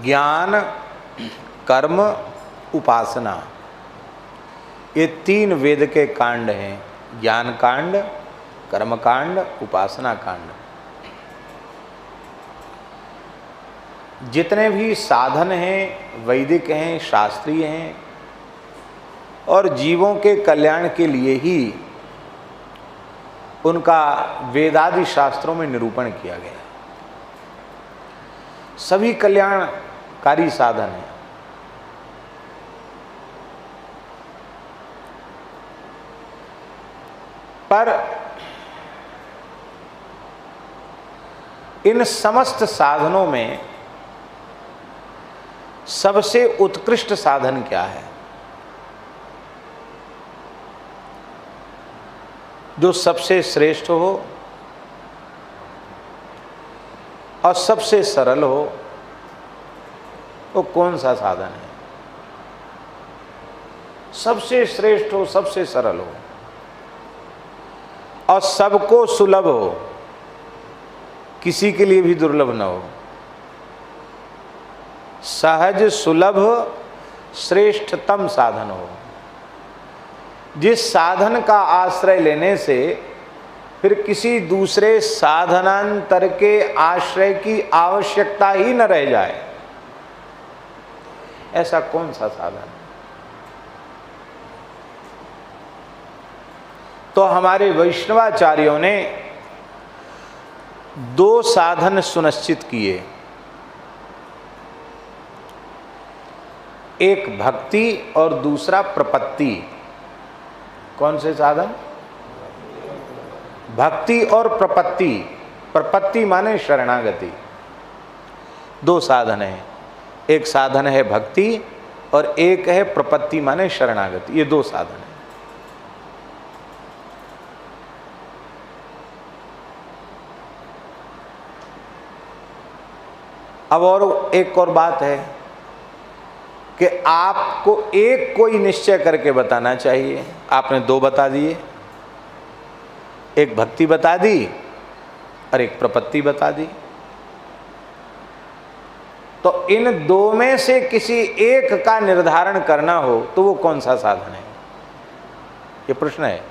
ज्ञान, कर्म, उपासना, ये 3 वेद के कांड हैं। ज्ञान कांड, कर्म कांड, उपासना कांड। जितने भी साधन हैं वैदिक हैं, शास्त्रीय हैं और जीवों के कल्याण के लिए ही उनका वेदादि शास्त्रों में निरूपण किया गया। सभी कल्याणकारी साधन हैं। पर इन समस्त साधनों में सबसे उत्कृष्ट साधन क्या है? जो सबसे श्रेष्ठ हो और सबसे सरल हो, वो कौन सा साधन है? सबसे श्रेष्ठ हो, सबसे सरल हो और सबको सुलभ हो, किसी के लिए भी दुर्लभ न हो। सहज सुलभ श्रेष्ठतम साधन हो, जिस साधन का आश्रय लेने से फिर किसी दूसरे साधनांतर के आश्रय की आवश्यकता ही न रह जाए, ऐसा कौन सा साधन? तो हमारे वैष्णवाचार्यों ने 2 साधन सुनिश्चित किए, एक भक्ति और दूसरा प्रपत्ति। कौन से साधन? भक्ति और प्रपत्ति। प्रपत्ति माने शरणागति। 2 साधन है, एक साधन है भक्ति और एक है प्रपत्ति माने शरणागति। ये 2 साधन है। अब और एक और बात है कि आपको एक कोई निश्चय करके बताना चाहिए। आपने 2 बता दिए, एक भक्ति बता दी और एक प्रपत्ति बता दी। तो इन 2 में से किसी एक का निर्धारण करना हो तो वो कौन सा साधन है? ये प्रश्न है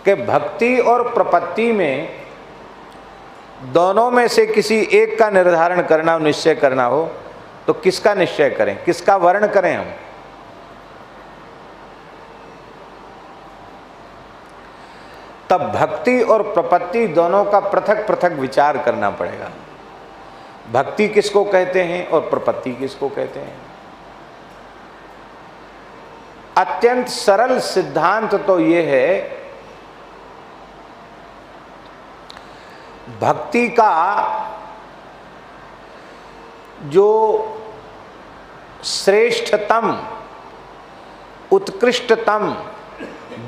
कि भक्ति और प्रपत्ति में दोनों में से किसी एक का निर्धारण करना, निश्चय करना हो तो किसका निश्चय करें, किसका वर्ण करें हम? तब भक्ति और प्रपत्ति दोनों का पृथक पृथक विचार करना पड़ेगा। भक्ति किसको कहते हैं और प्रपत्ति किसको कहते हैं? अत्यंत सरल सिद्धांत तो ये है, भक्ति का जो श्रेष्ठतम, उत्कृष्टतम,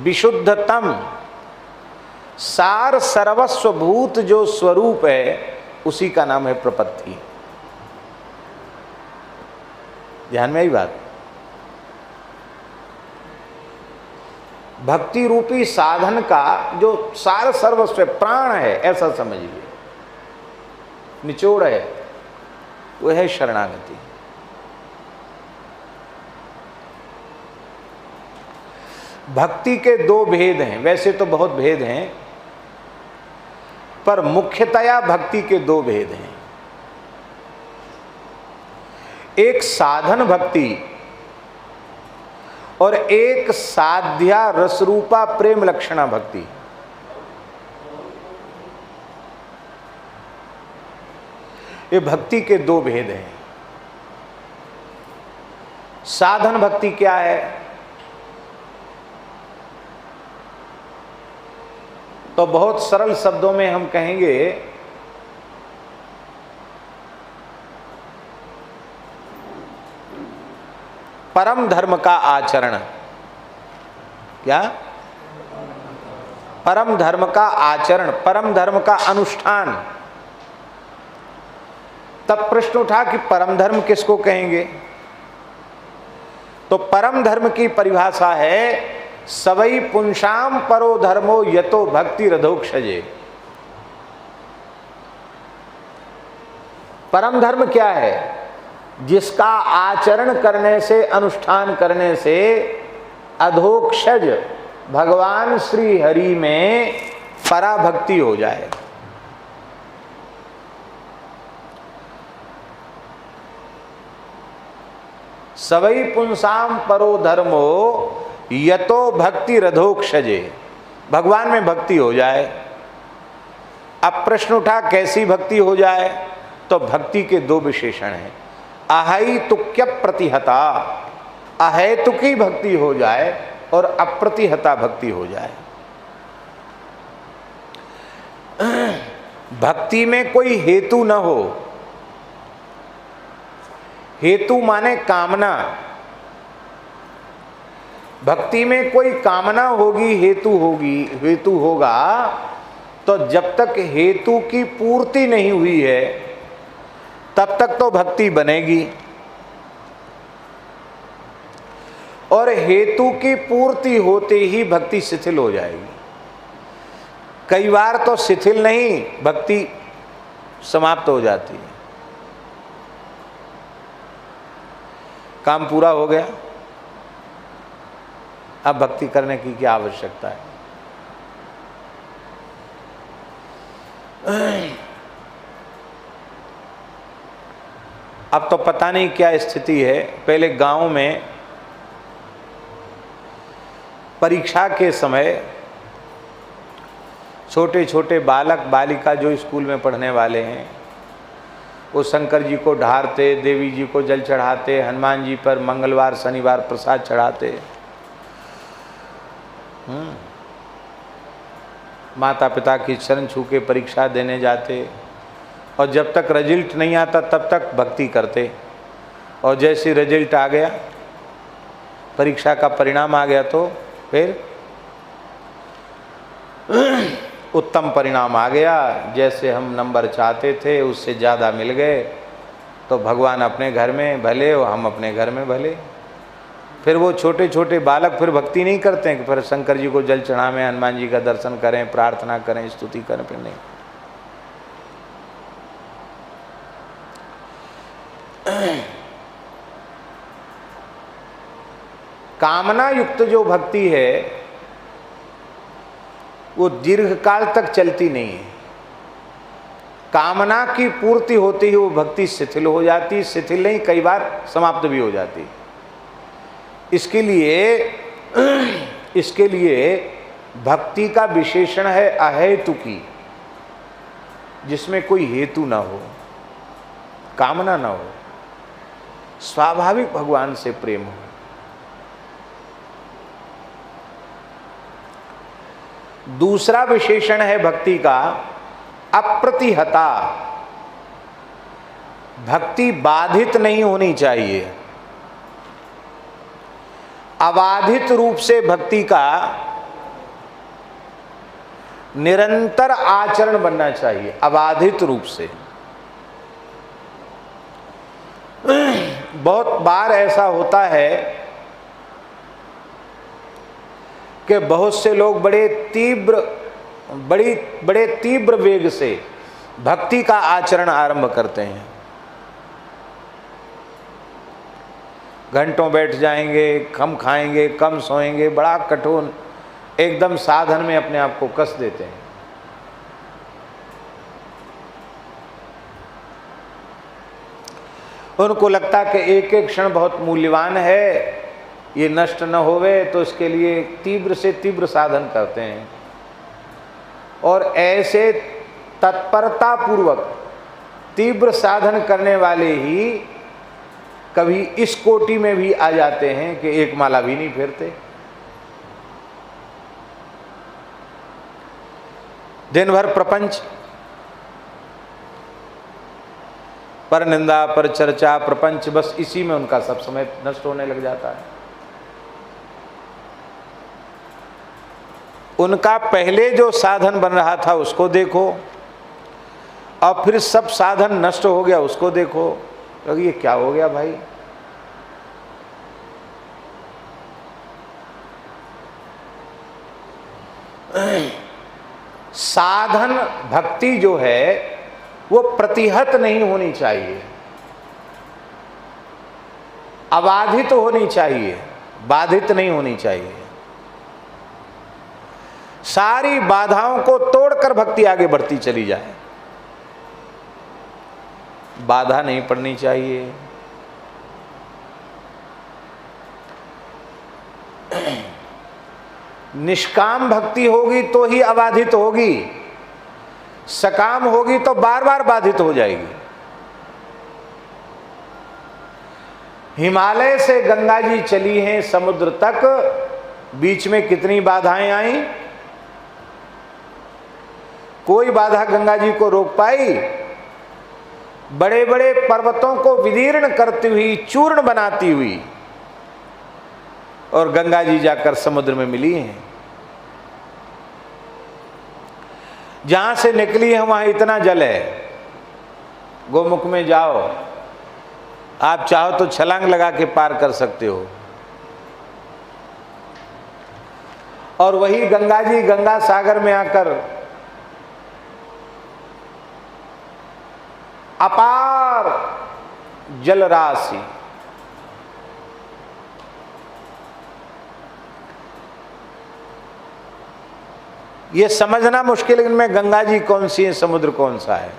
विशुद्धतम, सार सर्वस्वभूत जो स्वरूप है उसी का नाम है प्रपत्ति। ध्यान में आई बात? भक्ति रूपी साधन का जो सार सर्वस्व प्राण है, ऐसा समझिए, निचोड़ है, वो है शरणागति। भक्ति के 2 भेद हैं, वैसे तो बहुत भेद हैं, पर मुख्यतया भक्ति के 2 भेद हैं। एक साधन भक्ति और एक साध्या रसरूपा प्रेम लक्षणा भक्ति। ये भक्ति के 2 भेद हैं। साधन भक्ति क्या है? तो बहुत सरल शब्दों में हम कहेंगे परम धर्म का आचरण। क्या? परम धर्म का आचरण, परम धर्म का अनुष्ठान। तब प्रश्न उठा कि परम धर्म किसको कहेंगे? तो परम धर्म की परिभाषा है सवई पुंसाम परो धर्मो यतो भक्ति रधोक्षजे। परम धर्म क्या है? जिसका आचरण करने से, अनुष्ठान करने से अधोक्षज भगवान श्री हरि में पराभक्ति हो जाए। सवै पुंसाम परो धर्मो यतो भक्ति रधोक्षजे, भगवान में भक्ति हो जाए। अब प्रश्न उठा कैसी भक्ति हो जाए? तो भक्ति के दो विशेषण हैं, अहैतुक्य प्रतिहता, अहेतुकी भक्ति हो जाए और अप्रतिहता भक्ति हो जाए। भक्ति में कोई हेतु न हो, हेतु माने कामना, भक्ति में कोई कामना होगी, हेतु होगा, तो जब तक हेतु की पूर्ति नहीं हुई है तब तक तो भक्ति बनेगी, और हेतु की पूर्ति होते ही भक्ति शिथिल हो जाएगी। कई बार तो शिथिल नहीं, भक्ति समाप्त हो जाती है। काम पूरा हो गया, अब भक्ति करने की क्या आवश्यकता है? अब तो पता नहीं क्या स्थिति है। पहले गांव में परीक्षा के समय छोटे छोटे बालक बालिका जो स्कूल में पढ़ने वाले हैं, वो शंकर जी को ढारते, देवी जी को जल चढ़ाते, हनुमान जी पर मंगलवार शनिवार प्रसाद चढ़ाते, माता पिता की चरण छू के परीक्षा देने जाते, और जब तक रिजल्ट नहीं आता तब तक भक्ति करते, और जैसे रिजल्ट आ गया, परीक्षा का परिणाम आ गया, तो फिर उत्तम परिणाम आ गया, जैसे हम नंबर चाहते थे उससे ज़्यादा मिल गए, तो भगवान अपने घर में भले और हम अपने घर में भले। फिर वो छोटे छोटे बालक फिर भक्ति नहीं करते हैं कि फिर शंकर जी को जल चढ़ावें, हनुमान जी का दर्शन करें, प्रार्थना करें, स्तुति करें, फिर नहीं। कामना युक्त जो भक्ति है वो दीर्घकाल तक चलती नहीं है। कामना की पूर्ति होती ही वो भक्ति शिथिल हो जाती, शिथिल नहीं, कई बार समाप्त भी हो जाती। इसके लिए भक्ति का विशेषण है अहेतुकी, जिसमें कोई हेतु ना हो, कामना ना हो, स्वाभाविक भगवान से प्रेम हो। दूसरा विशेषण है भक्ति का अप्रतिहता, भक्ति बाधित नहीं होनी चाहिए। अबाधित रूप से भक्ति का निरंतर आचरण बनना चाहिए, अबाधित रूप से। बहुत बार ऐसा होता है कि बहुत से लोग बड़े तीव्र वेग से भक्ति का आचरण आरंभ करते हैं। घंटों बैठ जाएंगे, कम खाएंगे, कम सोएंगे, बड़ा कठोर एकदम साधन में अपने आप को कस देते हैं। उनको लगता कि एक एक क्षण बहुत मूल्यवान है, ये नष्ट न होवे, तो इसके लिए तीव्र से तीव्र साधन करते हैं। और ऐसे तत्परता पूर्वक तीव्र साधन करने वाले ही कभी इस कोटि में भी आ जाते हैं कि एक माला भी नहीं फेरते। दिन भर प्रपंच, पर निंदा, पर चर्चा, प्रपंच, बस इसी में उनका सब समय नष्ट होने लग जाता है। उनका पहले जो साधन बन रहा था उसको देखो, और फिर सब साधन नष्ट हो गया उसको देखो, तो ये क्या हो गया भाई? साधन भक्ति जो है वो प्रतिहत नहीं होनी चाहिए, अबाधित होनी चाहिए, बाधित नहीं होनी चाहिए। सारी बाधाओं को तोड़कर भक्ति आगे बढ़ती चली जाए, बाधा नहीं पड़नी चाहिए। निष्काम भक्ति होगी तो ही अबाधित होगी, सकाम होगी तो बार बार बाधित हो जाएगी। हिमालय से गंगा जी चली हैं समुद्र तक, बीच में कितनी बाधाएं आई? कोई बाधा गंगा जी को रोक पाई? बड़े बड़े पर्वतों को विदीर्ण करती हुई, चूर्ण बनाती हुई, और गंगा जी जाकर समुद्र में मिली हैं। जहां से निकली है वहां इतना जल है, गोमुख में जाओ, आप चाहो तो छलांग लगा के पार कर सकते हो। और वही गंगा जी गंगा सागर में आकर अपार जल राशि, ये समझना मुश्किल है इनमें गंगा जी कौन सी है, समुद्र कौन सा है।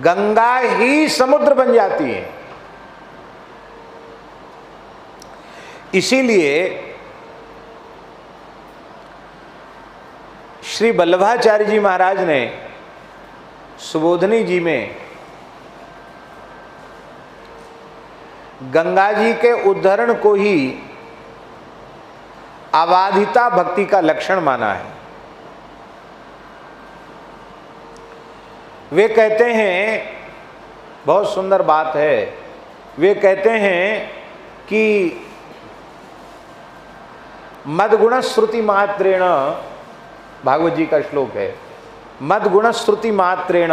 गंगा ही समुद्र बन जाती है। इसीलिए श्री वल्लभाचार्य जी महाराज ने सुबोधनी जी में गंगा जी के उद्धरण को ही अबाधिता भक्ति का लक्षण माना है। वे कहते हैं, बहुत सुंदर बात है, वे कहते हैं कि मद्गुण श्रुति मात्रेण, भागवत जी का श्लोक है, मद्गुण श्रुति मात्रेण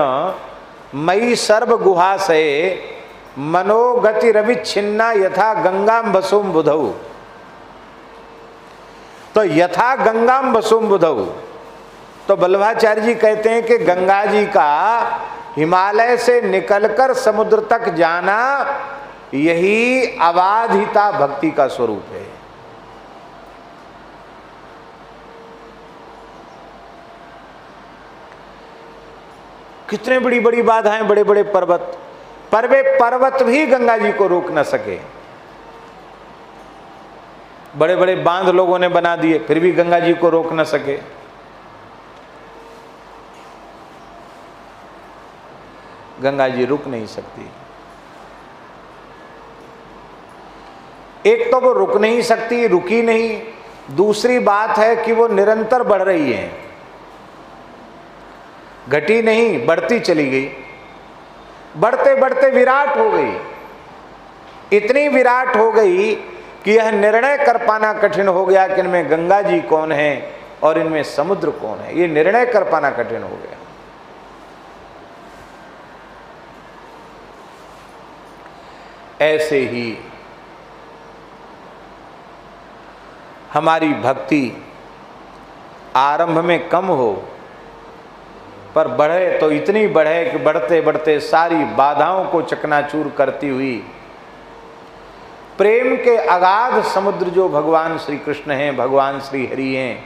मयि सर्व गुहाशये मनोगति रविच्छिन्ना यथा गंगाम वसुम बुधौ। तो यथा गंगाम वसुम बुधौ, तो वल्लभाचार्य जी कहते हैं कि गंगा जी का हिमालय से निकलकर समुद्र तक जाना यही अबाधिता भक्ति का स्वरूप है। कितने बड़ी बड़ी बाधाएं, बड़े बड़े पर्वत, पर वे पर्वत भी गंगा जी को रोक न सके। बड़े बड़े बांध लोगों ने बना दिए, फिर भी गंगा जी को रोक न सके। गंगा जी रुक नहीं सकती। एक तो वो रुक नहीं सकती, रुकी नहीं, दूसरी बात है कि वो निरंतर बढ़ रही है, घटी नहीं, बढ़ती चली गई। बढ़ते बढ़ते विराट हो गई, इतनी विराट हो गई कि यह निर्णय कर पाना कठिन हो गया कि इनमें गंगा जी कौन है और इनमें समुद्र कौन है। ये निर्णय कर पाना कठिन हो गया। ऐसे ही हमारी भक्ति आरंभ में कम हो, पर बढ़े तो इतनी बढ़े कि बढ़ते बढ़ते सारी बाधाओं को चकनाचूर करती हुई प्रेम के अगाध समुद्र जो भगवान श्री कृष्ण हैं, भगवान श्री हरि हैं,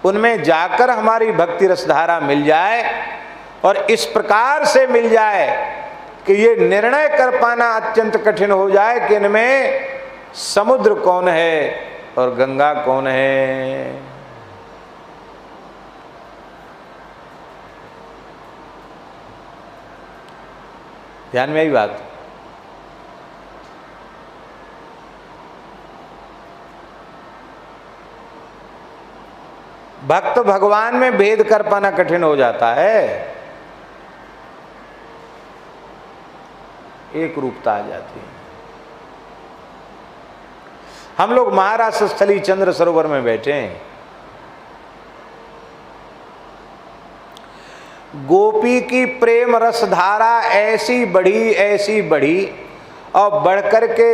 उनमें जाकर हमारी भक्ति रसधारा मिल जाए, और इस प्रकार से मिल जाए कि ये निर्णय कर पाना अत्यंत कठिन हो जाए कि इनमें समुद्र कौन है और गंगा कौन है। ध्यान में आई बात? भक्त भगवान में भेद कर पाना कठिन हो जाता है, एक रूपता आ जाती है। हम लोग महाराष्ट्र स्थली चंद्र सरोवर में बैठे हैं, गोपी की प्रेम रसधारा ऐसी बढ़ी और बढ़कर के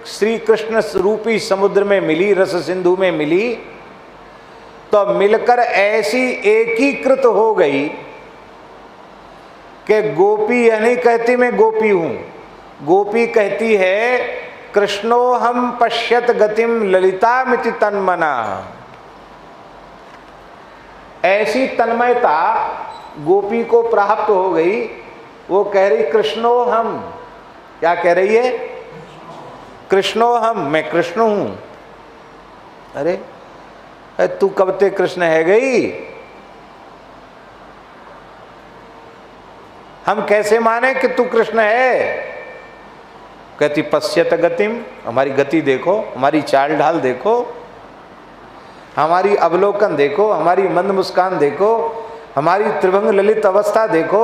श्री कृष्ण रूपी समुद्र में मिली, रस सिंधु में मिली, तो मिलकर ऐसी एकीकृत हो गई कि गोपी यह नहीं कहती मैं गोपी हूं, गोपी कहती है कृष्णो हम पश्यत गतिम ललितामिति तन्मना। ऐसी तन्मयता गोपी को प्राप्त हो गई, वो कह रही कृष्णो हम, क्या कह रही है? कृष्णो हम, मैं कृष्ण हूं। अरे तू कब ते कृष्ण है गई? हम कैसे माने कि तू कृष्ण है? कहती पश्यत गतिम, हमारी गति देखो, हमारी चाल ढाल देखो, हमारी अवलोकन देखो, हमारी मंद मुस्कान देखो, हमारी त्रिभंग ललित अवस्था देखो,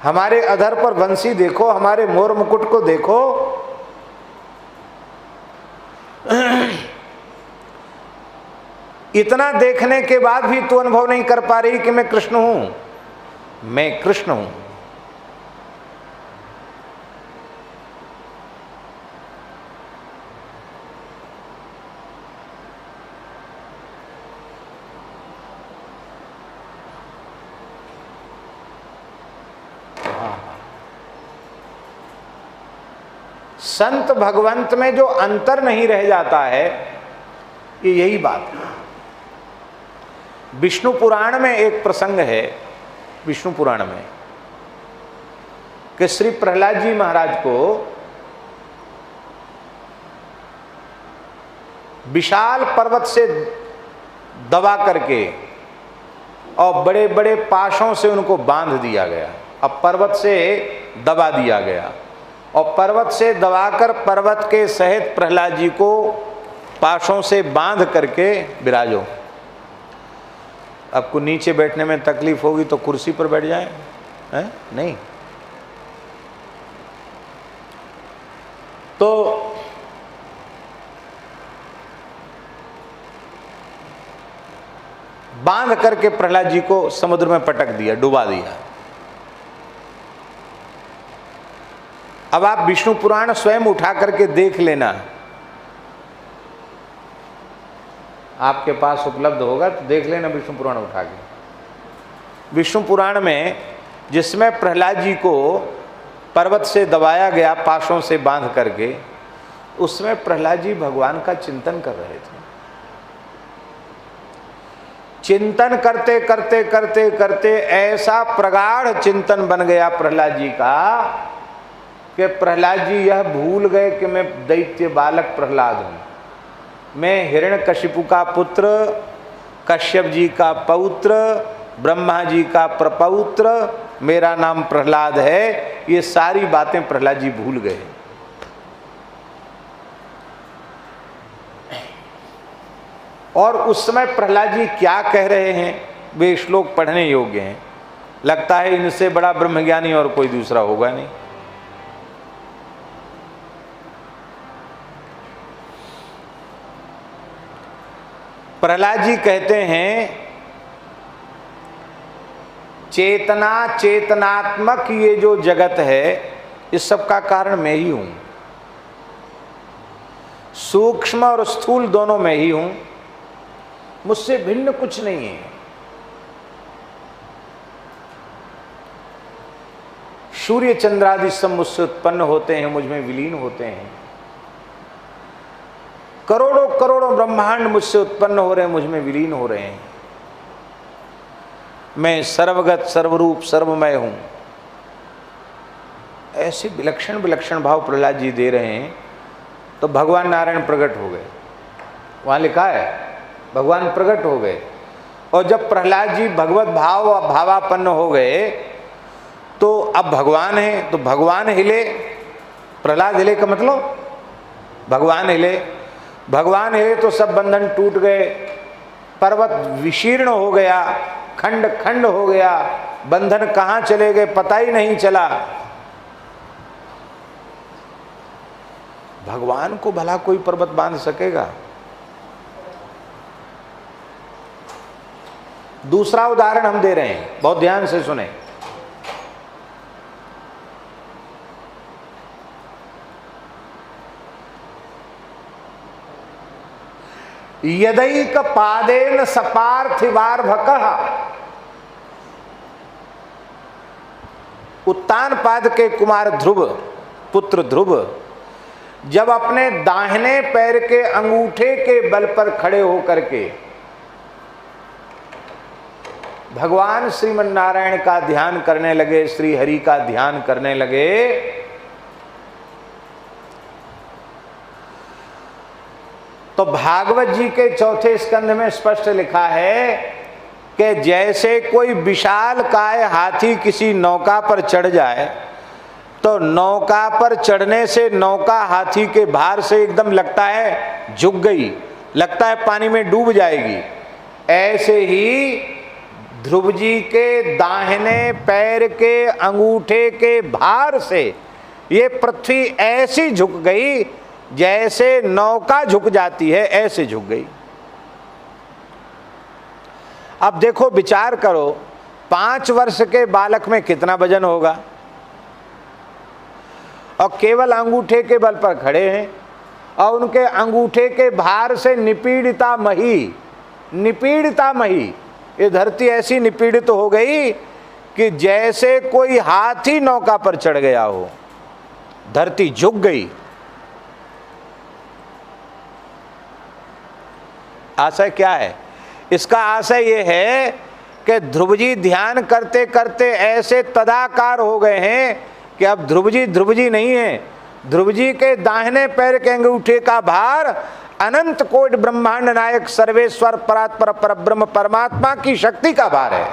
हमारे अधर पर बंसी देखो, हमारे मोर मुकुट को देखो। इतना देखने के बाद भी तू अनुभव नहीं कर पा रही कि मैं कृष्ण हूं, मैं कृष्ण हूं। संत भगवंत में जो अंतर नहीं रह जाता है, ये यही बात है। विष्णु पुराण में एक प्रसंग है, विष्णु पुराण में, कि श्री प्रहलाद जी महाराज को विशाल पर्वत से दबा करके और बड़े बड़े पाशों से उनको बांध दिया गया। अब पर्वत से दबा दिया गया और पर्वत से दबाकर पर्वत के सहित प्रहलाद जी को पाशों से बांध करके विराजो। आपको नीचे बैठने में तकलीफ होगी तो कुर्सी पर बैठ जाएं, हैं? नहीं। तो बांध करके प्रहलाद जी को समुद्र में पटक दिया, डुबा दिया। अब आप विष्णु पुराण स्वयं उठा करके देख लेना, आपके पास उपलब्ध होगा तो देख लेना विष्णु पुराण उठा के। विष्णु पुराण में जिसमें प्रहलाद जी को पर्वत से दबाया गया पाशों से बांध करके, उसमें प्रहलाद जी भगवान का चिंतन कर रहे थे। चिंतन करते करते करते करते ऐसा प्रगाढ़ चिंतन बन गया प्रहलाद जी का कि प्रहलाद जी यह भूल गए कि मैं दैत्य बालक प्रहलाद हूं, मैं हिरण्यकशिपु का पुत्र, कश्यप जी का पौत्र, ब्रह्मा जी का प्रपौत्र, मेरा नाम प्रहलाद है। ये सारी बातें प्रहलाद जी भूल गए। और उस समय प्रहलाद जी क्या कह रहे हैं, वे श्लोक पढ़ने योग्य हैं। लगता है इनसे बड़ा ब्रह्मज्ञानी और कोई दूसरा होगा नहीं। प्रहलाद जी कहते हैं चेतना चेतनात्मक ये जो जगत है, इस सब का कारण मैं ही हूं। सूक्ष्म और स्थूल दोनों मैं ही हूं, मुझसे भिन्न कुछ नहीं है। सूर्य चंद्रादि सब मुझसे उत्पन्न होते हैं, मुझ में विलीन होते हैं। करोड़ों करोड़ों ब्रह्मांड मुझसे उत्पन्न हो रहे हैं, मुझ में विलीन हो रहे हैं। मैं सर्वगत सर्वरूप सर्वमय हूं। ऐसे विलक्षण विलक्षण भाव प्रहलाद जी दे रहे हैं। तो भगवान नारायण प्रकट हो गए, वहां लिखा है भगवान प्रकट हो गए। और जब प्रहलाद जी भगवत भावापन्न हो गए तो अब भगवान है, तो भगवान हिले, प्रहलाद हिले का मतलब भगवान हिले। भगवान हिले तो सब बंधन टूट गए, पर्वत विशीर्ण हो गया, खंड खंड हो गया, बंधन कहां चले गए पता ही नहीं चला। भगवान को भला कोई पर्वत बांध सकेगा? दूसरा उदाहरण हम दे रहे हैं, बहुत ध्यान से सुने। यदैक पादेन सपार्थिवार्भकः उत्तानपाद के कुमार ध्रुव, पुत्र ध्रुव, जब अपने दाहिने पैर के अंगूठे के बल पर खड़े होकर के भगवान श्रीमन नारायण का ध्यान करने लगे, श्री हरि का ध्यान करने लगे, तो भागवत जी के चौथे स्कंध में स्पष्ट लिखा है कि जैसे कोई विशाल काय हाथी किसी नौका पर चढ़ जाए तो नौका पर चढ़ने से नौका हाथी के भार से एकदम लगता है झुक गई, लगता है पानी में डूब जाएगी। ऐसे ही ध्रुव जी के दाहिने पैर के अंगूठे के भार से ये पृथ्वी ऐसी झुक गई जैसे नौका झुक जाती है, ऐसे झुक गई। अब देखो, विचार करो, 5 वर्ष के बालक में कितना वजन होगा, और केवल अंगूठे के बल पर खड़े हैं, और उनके अंगूठे के भार से निपीड़िता मही, ये धरती ऐसी निपीड़ित हो गई कि जैसे कोई हाथी नौका पर चढ़ गया हो, धरती झुक गई। आशय क्या है इसका? आशय ये है कि ध्रुव जी ध्यान करते करते ऐसे तदाकार हो गए हैं कि अब ध्रुव जी नहीं है, ध्रुव जी के दाहिने पैर के अंगूठे का भार अनंत कोटि ब्रह्मांड नायक सर्वेश्वर परात्पर परब्रह्म परमात्मा की शक्ति का भार है।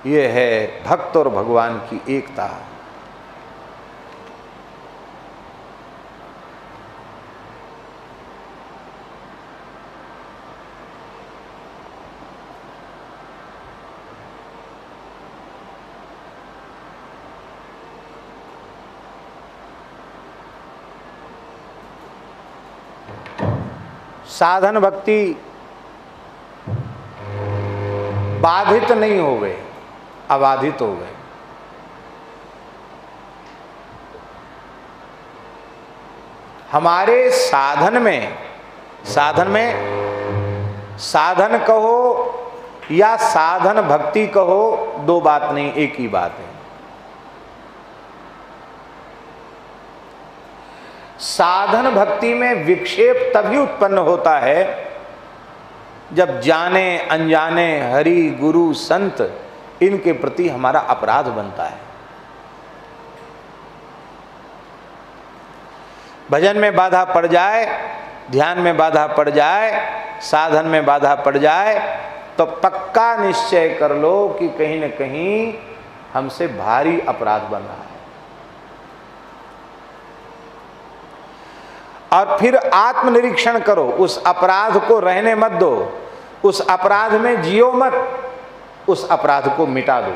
यह है भक्त और भगवान की एकता। साधन भक्ति बाधित नहीं हो गए, अबाधित हो गए। हमारे साधन में साधन कहो या साधन भक्ति कहो, दो बात नहीं, एक ही बात है। साधन भक्ति में विक्षेप तभी उत्पन्न होता है जब जाने अनजाने हरि गुरु संत इनके प्रति हमारा अपराध बनता है। भजन में बाधा पड़ जाए, ध्यान में बाधा पड़ जाए, साधन में बाधा पड़ जाए, तो पक्का निश्चय कर लो कि कहीं न कहीं हमसे भारी अपराध बन रहा है। और फिर आत्मनिरीक्षण करो, उस अपराध को रहने मत दो, उस अपराध में जियो मत, उस अपराध को मिटा दो।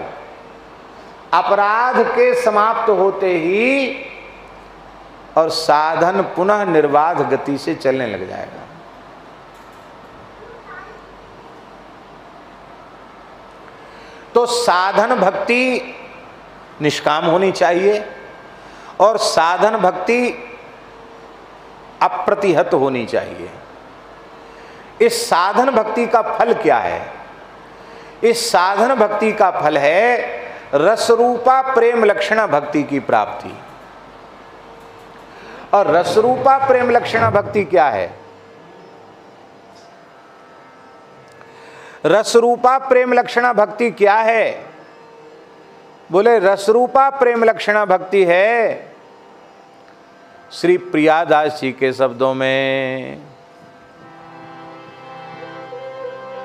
अपराध के समाप्त होते ही और साधन पुनः निर्बाध गति से चलने लग जाएगा। तो साधन भक्ति निष्काम होनी चाहिए और साधन भक्ति अप्रतिहत होनी चाहिए। इस साधन भक्ति का फल क्या है? इस साधन भक्ति का फल है रसरूपा प्रेम लक्षणा भक्ति की प्राप्ति। और रसरूपा प्रेम लक्षणा भक्ति क्या है? रसरूपा प्रेम लक्षणा भक्ति क्या है? बोले रसरूपा प्रेम लक्षणा भक्ति है श्री प्रियादास जी के शब्दों में,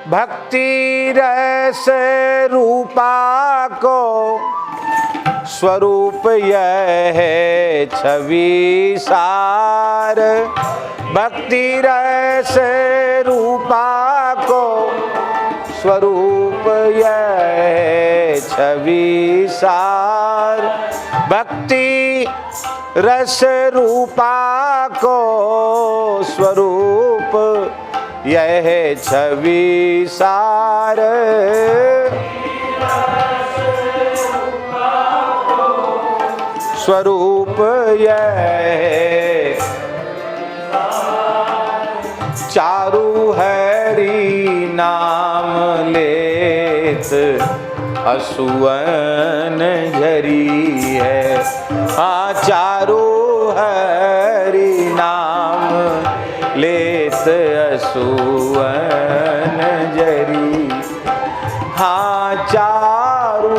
भक्ति रस रूपा को स्वरूप यह है छवि सार। भक्ति रस रूपा को स्वरूप यह है छवि सार। भक्ति रस रूपा को स्वरूप यह है छवि सार। स्वरूप यह है चारु हरि नाम ले लेत असुवन झरी है। हाँ चारो हरि नाम लेत असुवन झरी। हाँ चारो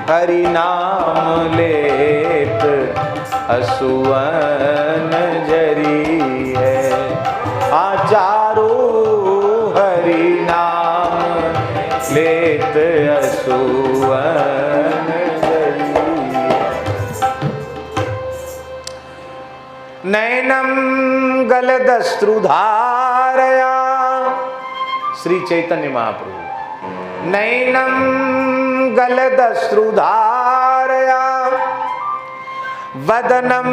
हरि नाम लेत असुवन झरी है। हाँ चारो हरि नाम लेत असुवन झरी। नैनम गलदश्रुधारया, श्री चैतन्य महाप्रभु। नैनम गलदश्रुधारया वदनम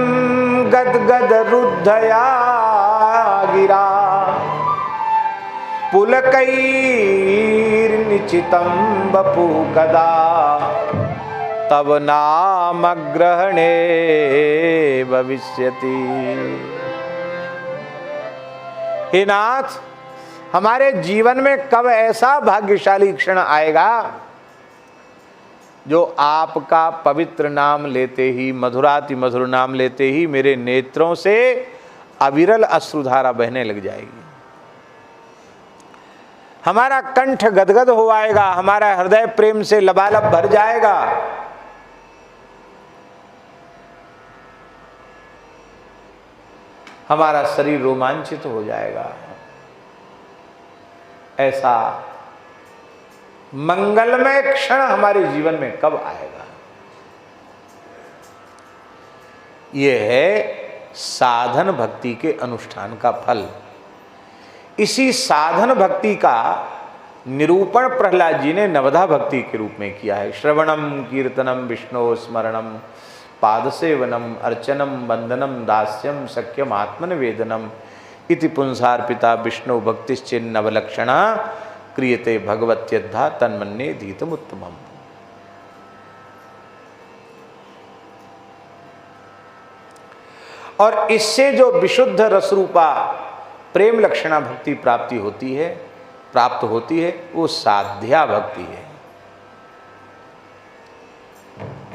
गदगद रुद्धया गिरा। पुलकैर्निचितं वपु कदा तब नाम ग्रहणे भविष्यति। हे नाथ, हमारे जीवन में कब ऐसा भाग्यशाली क्षण आएगा जो आपका पवित्र नाम लेते ही, मधुराति मधुर नाम लेते ही मेरे नेत्रों से अविरल अश्रुधारा बहने लग जाएगी। हमारा कंठ गदगद हो आएगा, हमारा हृदय प्रेम से लबालब भर जाएगा। हमारा शरीर रोमांचित हो जाएगा। ऐसा मंगलमय क्षण हमारे जीवन में कब आएगा? यह है साधन भक्ति के अनुष्ठान का फल। इसी साधन भक्ति का निरूपण प्रहलाद जी ने नवधा भक्ति के रूप में किया है। श्रवणम कीर्तनम विष्णु स्मरणम पादसेवनम अर्चनम वंदनम दास्यम सख्यम आत्मनिवेदनम इति पुंसार्पिता विष्णु भक्तिश्चिन्न नवलक्षणा क्रियते भगवत्यद्धा तन्मन्ये धीतमुत्तमम्। और इससे जो विशुद्ध रसरूपा प्रेम लक्षणा भक्ति प्राप्त होती है वो साध्या भक्ति है।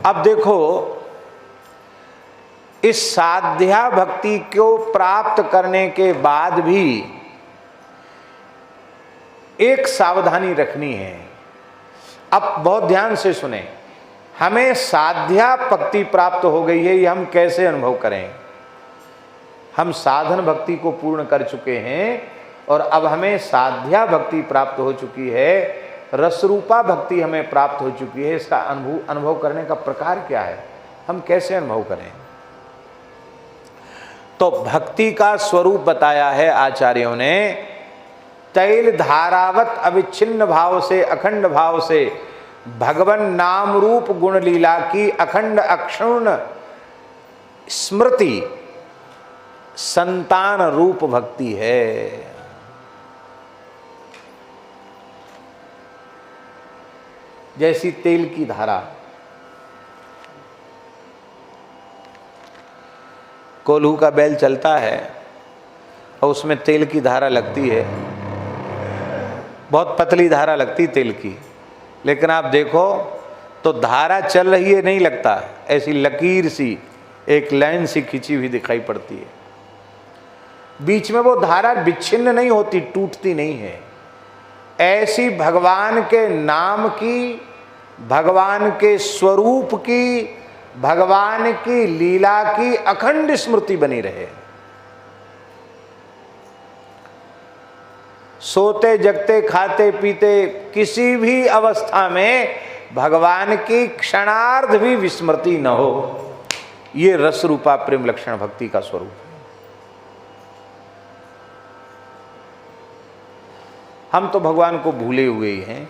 अब देखो, इस साध्या भक्ति को प्राप्त करने के बाद भी एक सावधानी रखनी है। अब बहुत ध्यान से सुने, हमें साध्या भक्ति प्राप्त हो गई है, ये हम कैसे अनुभव करें? हम साधन भक्ति को पूर्ण कर चुके हैं और अब हमें साध्या भक्ति प्राप्त हो चुकी है, रसरूपा भक्ति हमें प्राप्त हो चुकी है। इसका अनुभव करने का प्रकार क्या है, हम कैसे अनुभव करें? तो भक्ति का स्वरूप बताया है आचार्यों ने। तैल धारावत अविच्छिन्न भाव से, अखंड भाव से भगवन नाम रूप गुण लीला की अखंड अक्षुण्ण स्मृति संतान रूप भक्ति है। जैसी तेल की धारा, कोल्हू का बैल चलता है और उसमें तेल की धारा लगती है, बहुत पतली धारा लगती तेल की, लेकिन आप देखो तो धारा चल रही है नहीं लगता, ऐसी लकीर सी, एक लाइन सी खिंची हुई दिखाई पड़ती है। बीच में वो धारा विच्छिन्न नहीं होती, टूटती नहीं है। ऐसी भगवान के नाम की, भगवान के स्वरूप की, भगवान की लीला की अखंड स्मृति बनी रहे। सोते जगते खाते पीते किसी भी अवस्था में भगवान की क्षणार्ध भी विस्मृति न हो, ये रस रूपा प्रेम लक्षण भक्ति का स्वरूप है। हम तो भगवान को भूले हुए ही हैं।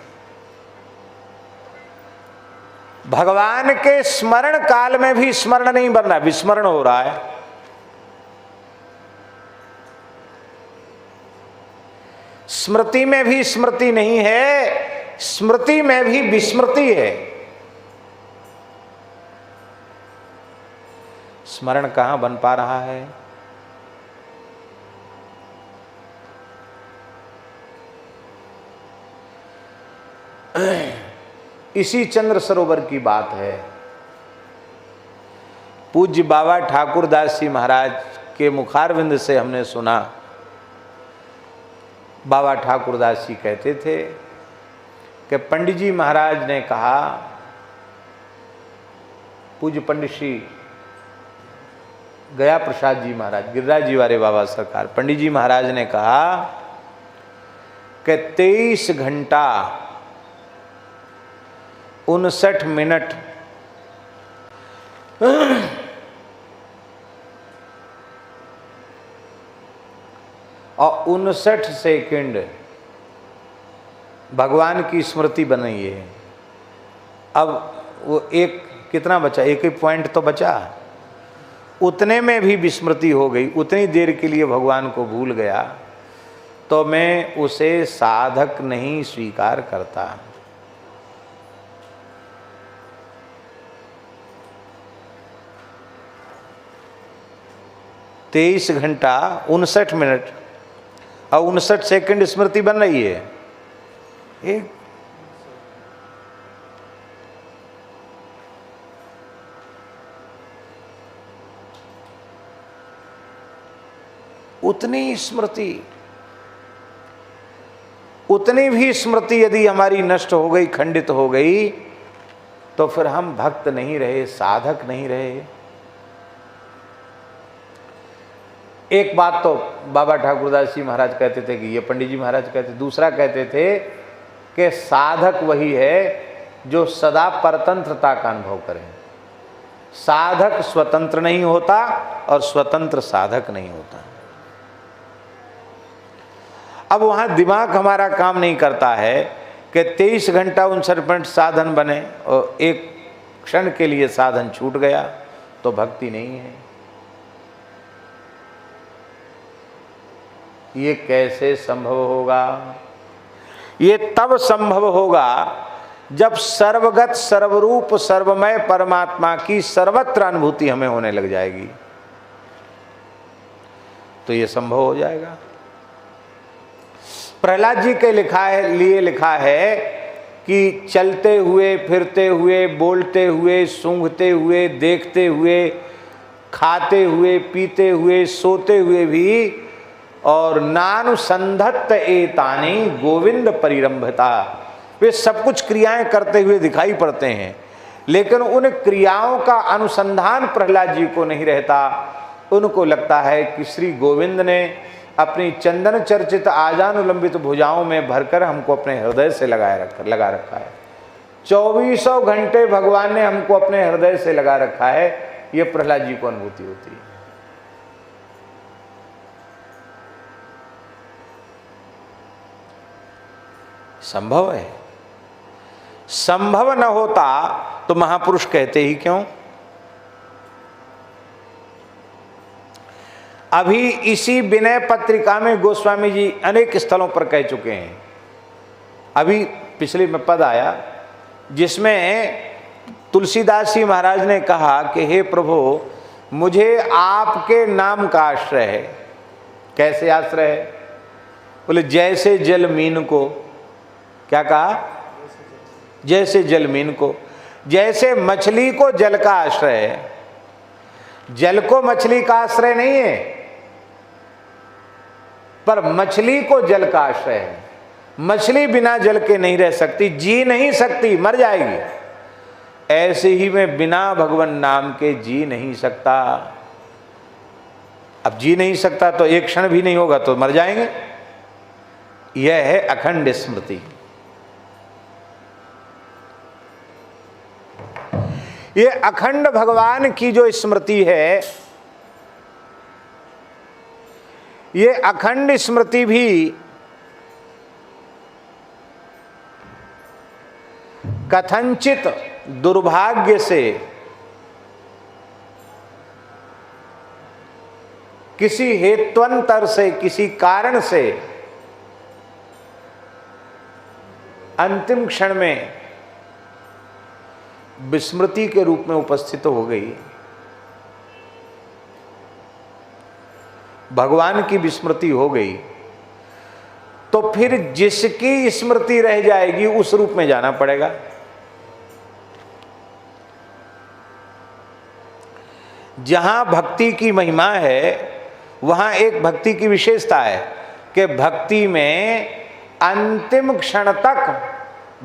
भगवान के स्मरण काल में भी स्मरण नहीं बन रहा, विस्मरण हो रहा है। स्मृति में भी स्मृति नहीं है, स्मृति में भी विस्मृति है। स्मरण कहां बन पा रहा है? इसी चंद्र सरोवर की बात है। पूज्य बाबा ठाकुरदास जी महाराज के मुखारविंद से हमने सुना, बाबा ठाकुरदास जी कहते थे कि पंडित जी महाराज ने कहा, पूज्य पंडित श्री गया प्रसाद जी महाराज, गिरिराज जी वाले बाबा सरकार, पंडित जी महाराज ने कहा कि 23 घंटा 59 मिनट और 59 सेकंड भगवान की स्मृति बनाई है। अब वो एक कितना बचा, एक ही पॉइंट तो बचा, उतने में भी विस्मृति हो गई, उतनी देर के लिए भगवान को भूल गया, तो मैं उसे साधक नहीं स्वीकार करता। तेईस घंटा 59 मिनट और 59 सेकंड स्मृति बन रही है। एक उतनी स्मृति, उतनी भी स्मृति यदि हमारी नष्ट हो गई, खंडित हो गई, तो फिर हम भक्त नहीं रहे, साधक नहीं रहे। एक बात तो बाबा ठाकुरदास जी महाराज कहते थे कि ये पंडित जी महाराज कहते, दूसरा कहते थे कि साधक वही है जो सदा परतंत्रता का अनुभव करे। साधक स्वतंत्र नहीं होता और स्वतंत्र साधक नहीं होता। अब वहां दिमाग हमारा काम नहीं करता है कि 23 घंटा 59 मिनट साधन बने और एक क्षण के लिए साधन छूट गया, तो भक्ति नहीं है। ये कैसे संभव होगा? ये तब संभव होगा जब सर्वगत सर्वरूप सर्वमय परमात्मा की सर्वत्र अनुभूति हमें होने लग जाएगी, तो ये संभव हो जाएगा। प्रहलाद जी के लिए लिखा है कि चलते हुए, फिरते हुए, बोलते हुए, सूंघते हुए, देखते हुए, खाते हुए, पीते हुए, सोते हुए भी और नानुसंधत्त एतानि गोविंद परिरंभता, वे सब कुछ क्रियाएं करते हुए दिखाई पड़ते हैं, लेकिन उन क्रियाओं का अनुसंधान प्रहलाद जी को नहीं रहता। उनको लगता है कि श्री गोविंद ने अपनी चंदन चर्चित आजानुलंबित भुजाओं में भरकर हमको अपने हृदय से लगा रखा है। 24 घंटे भगवान ने हमको अपने हृदय से लगा रखा है, ये प्रहलाद जी को अनुभूति होती है। संभव है। संभव न होता तो महापुरुष कहते ही क्यों? अभी इसी विनय पत्रिका में गोस्वामी जी अनेक स्थलों पर कह चुके हैं। अभी पिछले में पद आया जिसमें तुलसीदास जी महाराज ने कहा कि हे प्रभु, मुझे आपके नाम का आश्रय है। कैसे आश्रय है? बोले जैसे जल मीन को, क्या कहा? जैसे जल मीन को, जैसे मछली को जल का आश्रय है। जल को मछली का आश्रय नहीं है, पर मछली को जल का आश्रय है। मछली बिना जल के नहीं रह सकती, जी नहीं सकती, मर जाएगी। ऐसे ही मैं बिना भगवान नाम के जी नहीं सकता। अब जी नहीं सकता तो एक क्षण भी नहीं होगा तो मर जाएंगे। यह है अखंड स्मृति। ये अखंड भगवान की जो स्मृति है, ये अखंड स्मृति भी कथनचित दुर्भाग्य से किसी हेत्वंतर से, किसी कारण से अंतिम क्षण में विस्मृति के रूप में उपस्थित हो गई। भगवान की विस्मृति हो गई। तो फिर जिसकी स्मृति रह जाएगी उस रूप में जाना पड़ेगा। जहां भक्ति की महिमा है वहां एक भक्ति की विशेषता है कि भक्ति में अंतिम क्षण तक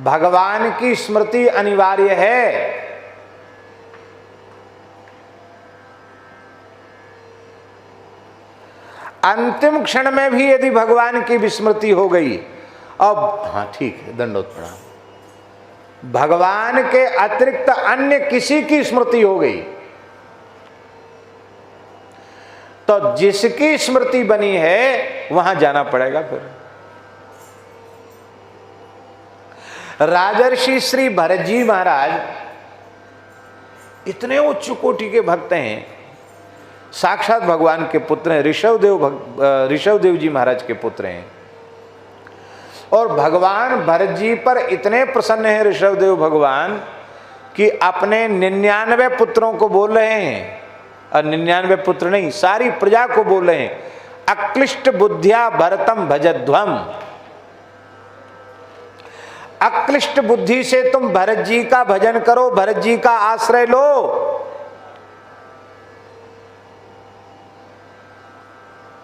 भगवान की स्मृति अनिवार्य है। अंतिम क्षण में भी यदि भगवान की विस्मृति हो गई, अब हाँ ठीक है, दंडोत प्रणाम, भगवान के अतिरिक्त अन्य किसी की स्मृति हो गई तो जिसकी स्मृति बनी है वहां जाना पड़ेगा। फिर राजर्षि श्री भरत जी महाराज इतने उच्च कोटि के भक्त हैं, साक्षात भगवान के पुत्र हैं, ऋषभदेव जी महाराज के पुत्र हैं। और भगवान भरत जी पर इतने प्रसन्न हैं ऋषभदेव भगवान कि अपने 99 पुत्रों को बोल रहे हैं, और 99 पुत्र नहीं, सारी प्रजा को बोल रहे हैं, अक्लिष्ट बुद्धिया भरतम भजध्वम। अक्लिष्ट बुद्धि से तुम भरत जी का भजन करो, भरत जी का आश्रय लो।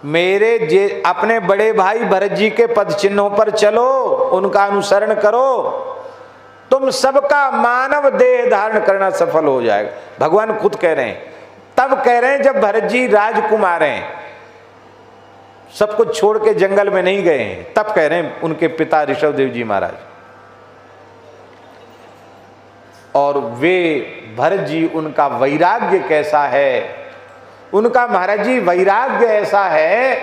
मेरे अपने बड़े भाई भरत जी के पद चिन्हों पर चलो, उनका अनुसरण करो, तुम सबका मानव देह धारण करना सफल हो जाएगा। भगवान खुद कह रहे हैं, तब कह रहे हैं जब भरत जी राजकुमार हैं, सब कुछ छोड़ के जंगल में नहीं गए हैं, तब कह रहे हैं उनके पिता ऋषभदेव जी महाराज। और वे भरत जी, उनका वैराग्य कैसा है, उनका महाराज जी वैराग्य ऐसा है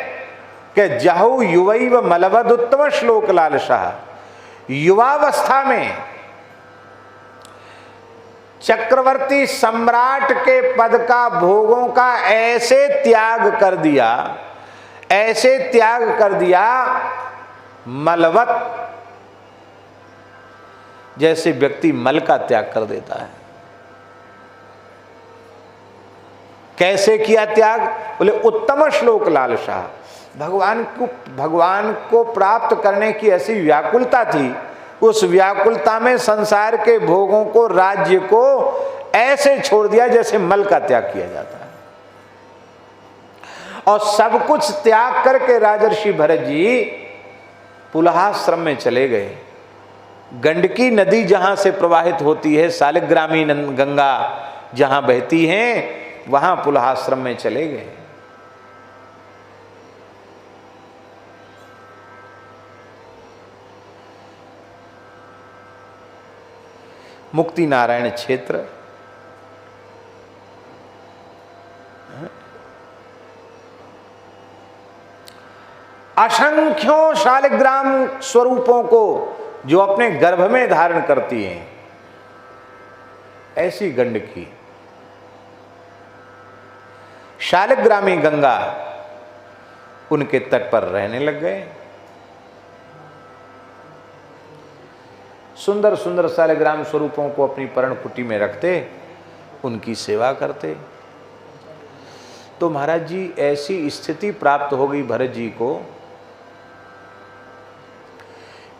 कि जहु युवैव मलवद उत्तम श्लोक लालसा। युवावस्था में चक्रवर्ती सम्राट के पद का, भोगों का ऐसे त्याग कर दिया, ऐसे त्याग कर दिया, मलवत, जैसे व्यक्ति मल का त्याग कर देता है। कैसे किया त्याग? बोले उत्तम श्लोक लालसा। भगवान को प्राप्त करने की ऐसी व्याकुलता थी, उस व्याकुलता में संसार के भोगों को, राज्य को ऐसे छोड़ दिया जैसे मल का त्याग किया जाता है। और सब कुछ त्याग करके राजर्षि भरत जी पुलहाश्रम में चले गए। गंडकी नदी जहां से प्रवाहित होती है, शालिग्रामी गंगा जहां बहती हैं, वहां पुलहाश्रम में चले गए। मुक्ति नारायण क्षेत्र, असंख्यों शालिग्राम स्वरूपों को जो अपने गर्भ में धारण करती हैं, ऐसी गंडकी शालिग्रामी गंगा उनके तट पर रहने लग गए। सुंदर सुंदर शालिग्राम स्वरूपों को अपनी पर्णकुटी में रखते, उनकी सेवा करते। तो महाराज जी ऐसी स्थिति प्राप्त हो गई भरत जी को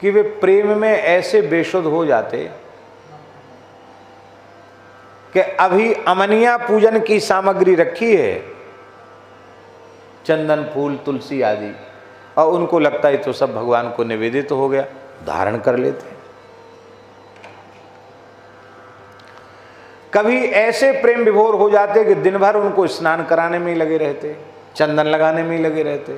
कि वे प्रेम में ऐसे बेसुध हो जाते कि अभी अमनिया पूजन की सामग्री रखी है, चंदन फूल तुलसी आदि, और उनको लगता है तो सब भगवान को निवेदित हो गया, धारण कर लेते। कभी ऐसे प्रेम विभोर हो जाते कि दिन भर उनको स्नान कराने में ही लगे रहते, चंदन लगाने में ही लगे रहते।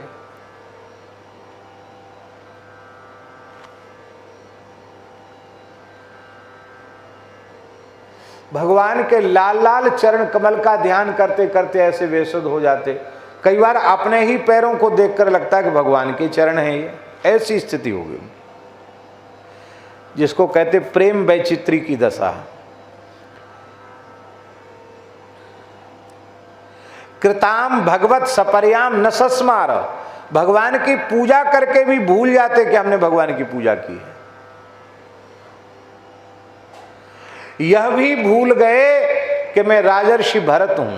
भगवान के लाल लाल चरण कमल का ध्यान करते करते ऐसे बेसुध हो जाते, कई बार अपने ही पैरों को देखकर लगता है कि भगवान के चरण हैं ये। ऐसी स्थिति हो गई, जिसको कहते प्रेम वैचित्री की दशा। कृताम भगवत सपर्याम न सस्मार, भगवान की पूजा करके भी भूल जाते कि हमने भगवान की पूजा की है। यह भी भूल गए कि मैं राजर्षि भरत हूं।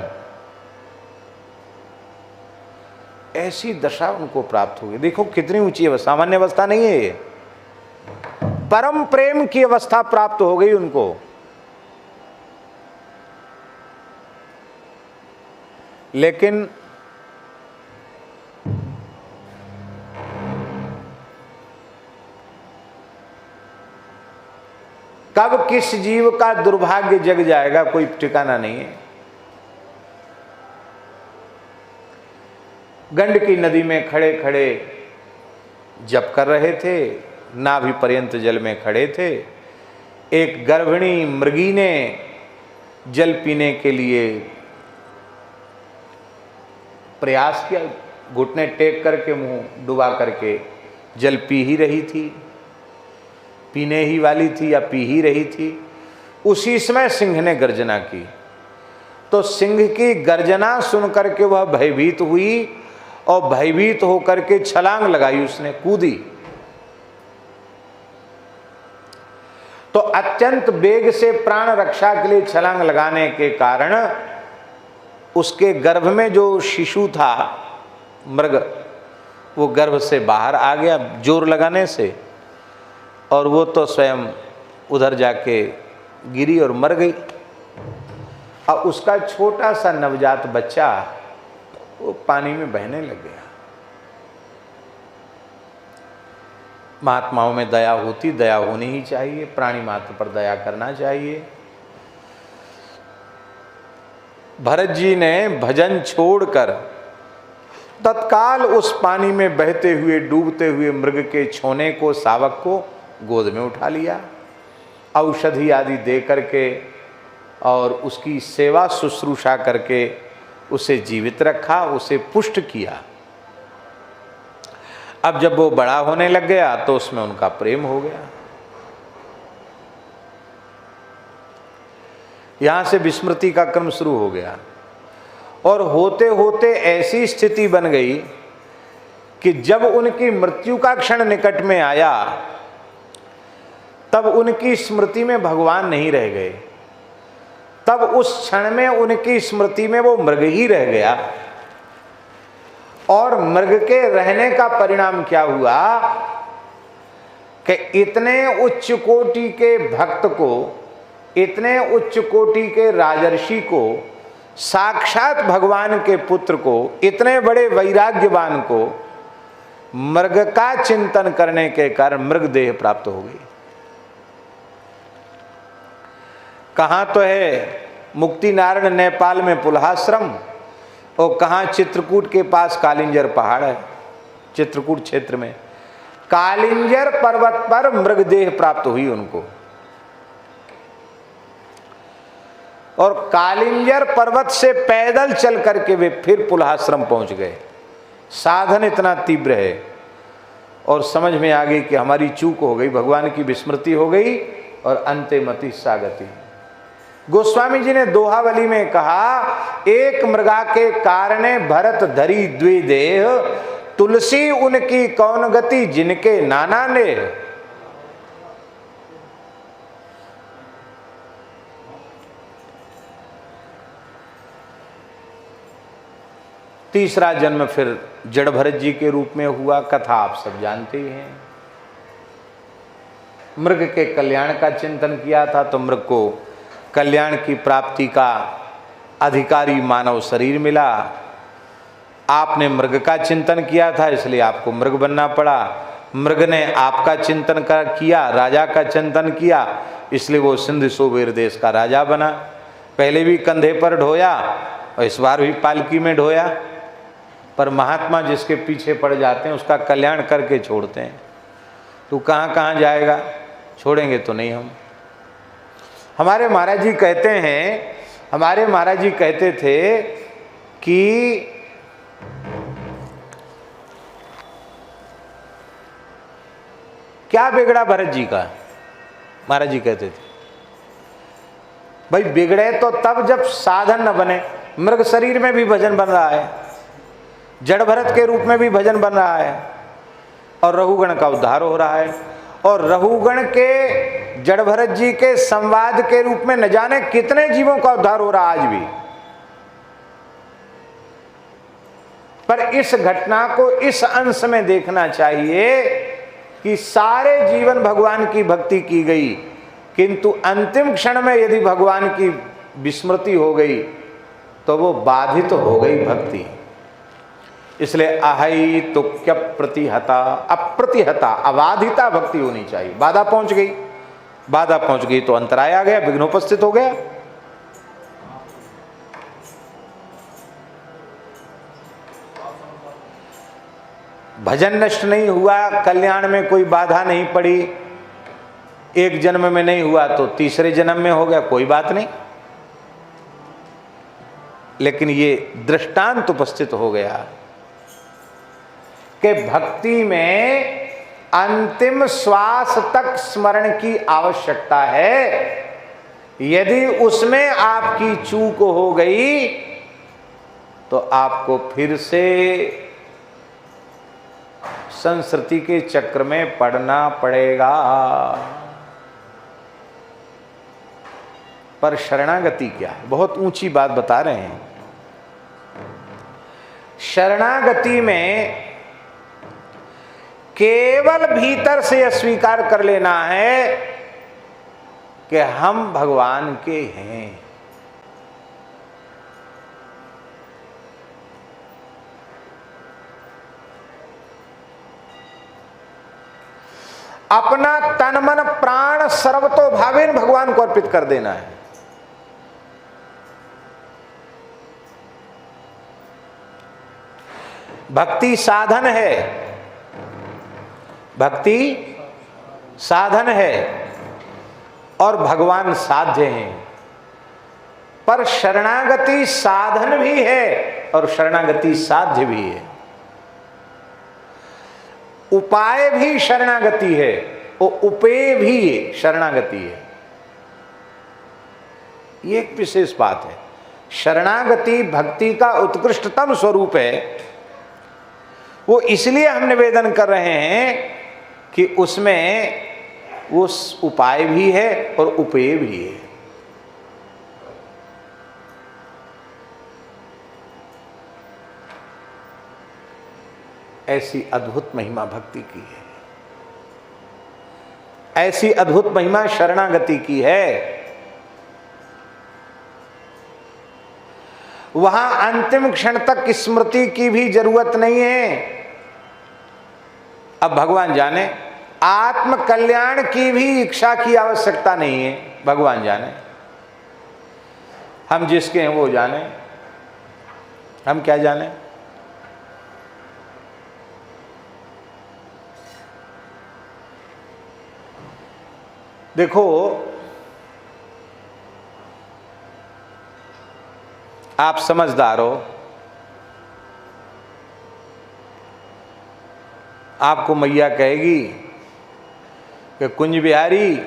ऐसी दशा उनको प्राप्त होगी। देखो कितनी ऊंची अवस्था, सामान्य अवस्था नहीं है ये, परम प्रेम की अवस्था प्राप्त हो गई उनको। लेकिन कब किस जीव का दुर्भाग्य जग जाएगा कोई ठिकाना नहीं है। गंडकी नदी में खड़े खड़े जप कर रहे थे, नाभि पर्यंत जल में खड़े थे। एक गर्भिणी मृगी ने जल पीने के लिए प्रयास किया, घुटने टेक करके मुंह डुबा करके जल पी ही रही थी, पीने ही वाली थी या पी ही रही थी। उसी समय सिंह ने गर्जना की, तो सिंह की गर्जना सुन करके वह भयभीत हुई और भयभीत होकर के छलांग लगाई, उसने कूदी। तो अत्यंत वेग से प्राण रक्षा के लिए छलांग लगाने के कारण उसके गर्भ में जो शिशु था मृग, वो गर्भ से बाहर आ गया जोर लगाने से, और वो तो स्वयं उधर जाके गिरी और मर गई। अब उसका छोटा सा नवजात बच्चा वो पानी में बहने लग गया। महात्माओं में दया होती, दया होनी ही चाहिए, प्राणी मात्र पर दया करना चाहिए। भरत जी ने भजन छोड़कर तत्काल उस पानी में बहते हुए डूबते हुए मृग के छोने को, शावक को गोद में उठा लिया, औषधि आदि दे करके और उसकी सेवा शुश्रूषा करके उसे जीवित रखा, उसे पुष्ट किया। अब जब वो बड़ा होने लग गया तो उसमें उनका प्रेम हो गया। यहां से विस्मृति का क्रम शुरू हो गया और होते होते ऐसी स्थिति बन गई कि जब उनकी मृत्यु का क्षण निकट में आया तब उनकी स्मृति में भगवान नहीं रह गए। तब उस क्षण में उनकी स्मृति में वो मृग ही रह गया। और मृग के रहने का परिणाम क्या हुआ कि इतने उच्च कोटि के भक्त को, इतने उच्च कोटि के राजर्षि को, साक्षात भगवान के पुत्र को, इतने बड़े वैराग्यवान को मृग का चिंतन करने के कारण मृग देह प्राप्त हो गई। कहाँ तो है मुक्ति नारायण नेपाल में पुल्हाश्रम, और कहाँ चित्रकूट के पास कालिंजर पहाड़ है। चित्रकूट क्षेत्र में कालिंजर पर्वत पर मृग देह प्राप्त हुई उनको, और कालिंजर पर्वत से पैदल चल करके वे फिर पुल्हाश्रम पहुंच गए। साधन इतना तीव्र है और समझ में आ गई कि हमारी चूक हो गई, भगवान की विस्मृति हो गई और अंते मति सागति। गोस्वामी जी ने दोहावली में कहा, एक मृगा के कारणे भरत धरी द्विदेह, तुलसी उनकी कौन गति जिनके नाना ने। तीसरा जन्म फिर जड़ भरत जी के रूप में हुआ, कथा आप सब जानते ही हैं। मृग के कल्याण का चिंतन किया था तो मृग को कल्याण की प्राप्ति का अधिकारी मानव शरीर मिला। आपने मृग का चिंतन किया था इसलिए आपको मृग बनना पड़ा। मृग ने आपका चिंतन किया, राजा का चिंतन किया, इसलिए वो सिंध सोबेर देश का राजा बना। पहले भी कंधे पर ढोया और इस बार भी पालकी में ढोया। पर महात्मा जिसके पीछे पड़ जाते हैं उसका कल्याण करके छोड़ते हैं। तू कहाँ कहाँ जाएगा, छोड़ेंगे तो नहीं हम। हमारे महाराज जी कहते हैं, हमारे महाराज जी कहते थे कि क्या बिगड़ा भरत जी का। महाराज जी कहते थे भाई बिगड़े तो तब जब साधन न बने। मृग शरीर में भी भजन बन रहा है, जड़ भरत के रूप में भी भजन बन रहा है, और रघुगण का उद्धार हो रहा है। और रघुगण के जड़ भरत जी के संवाद के रूप में न जाने कितने जीवों का उद्धार हो रहा आज भी। पर इस घटना को इस अंश में देखना चाहिए कि सारे जीवन भगवान की भक्ति की गई, किंतु अंतिम क्षण में यदि भगवान की विस्मृति हो गई तो वो बाधित हो गई भक्ति। इसलिए अहै तुक्य प्रतिहता, अप्रतिहता, अबाधिता भक्ति होनी चाहिए। बाधा पहुंच गई, बाधा पहुंच गई तो अंतराय आ गया, विघ्न उपस्थित हो गया। भजन नष्ट नहीं हुआ, कल्याण में कोई बाधा नहीं पड़ी, एक जन्म में नहीं हुआ तो तीसरे जन्म में हो गया, कोई बात नहीं। लेकिन ये दृष्टांत उपस्थित हो गया कि भक्ति में अंतिम श्वास तक स्मरण की आवश्यकता है। यदि उसमें आपकी चूक हो गई तो आपको फिर से संस्कृति के चक्र में पड़ना पड़ेगा। पर शरणागति क्या है, बहुत ऊंची बात बता रहे हैं। शरणागति में केवल भीतर से यह स्वीकार कर लेना है कि हम भगवान के हैं। अपना तन मन प्राण सर्वतो भावेन भगवान को अर्पित कर देना है। भक्ति साधन है, भक्ति साधन है और भगवान साध्य हैं। पर शरणागति साधन भी है और शरणागति साध्य भी है। उपाय भी शरणागति है और उपेय भी शरणागति है। ये एक विशेष बात है। शरणागति भक्ति का उत्कृष्टतम स्वरूप है। वो इसलिए हम निवेदन कर रहे हैं कि उसमें वो उपाय भी है और उपेय भी है। ऐसी अद्भुत महिमा भक्ति की है, ऐसी अद्भुत महिमा शरणागति की है। वहां अंतिम क्षण तक स्मृति की भी जरूरत नहीं है। अब भगवान जाने, आत्म कल्याण की भी इच्छा की आवश्यकता नहीं है। भगवान जाने, हम जिसके हैं वो जाने, हम क्या जाने। देखो, आप समझदार हो, आपको मैया कहेगी कि कुंज बिहारी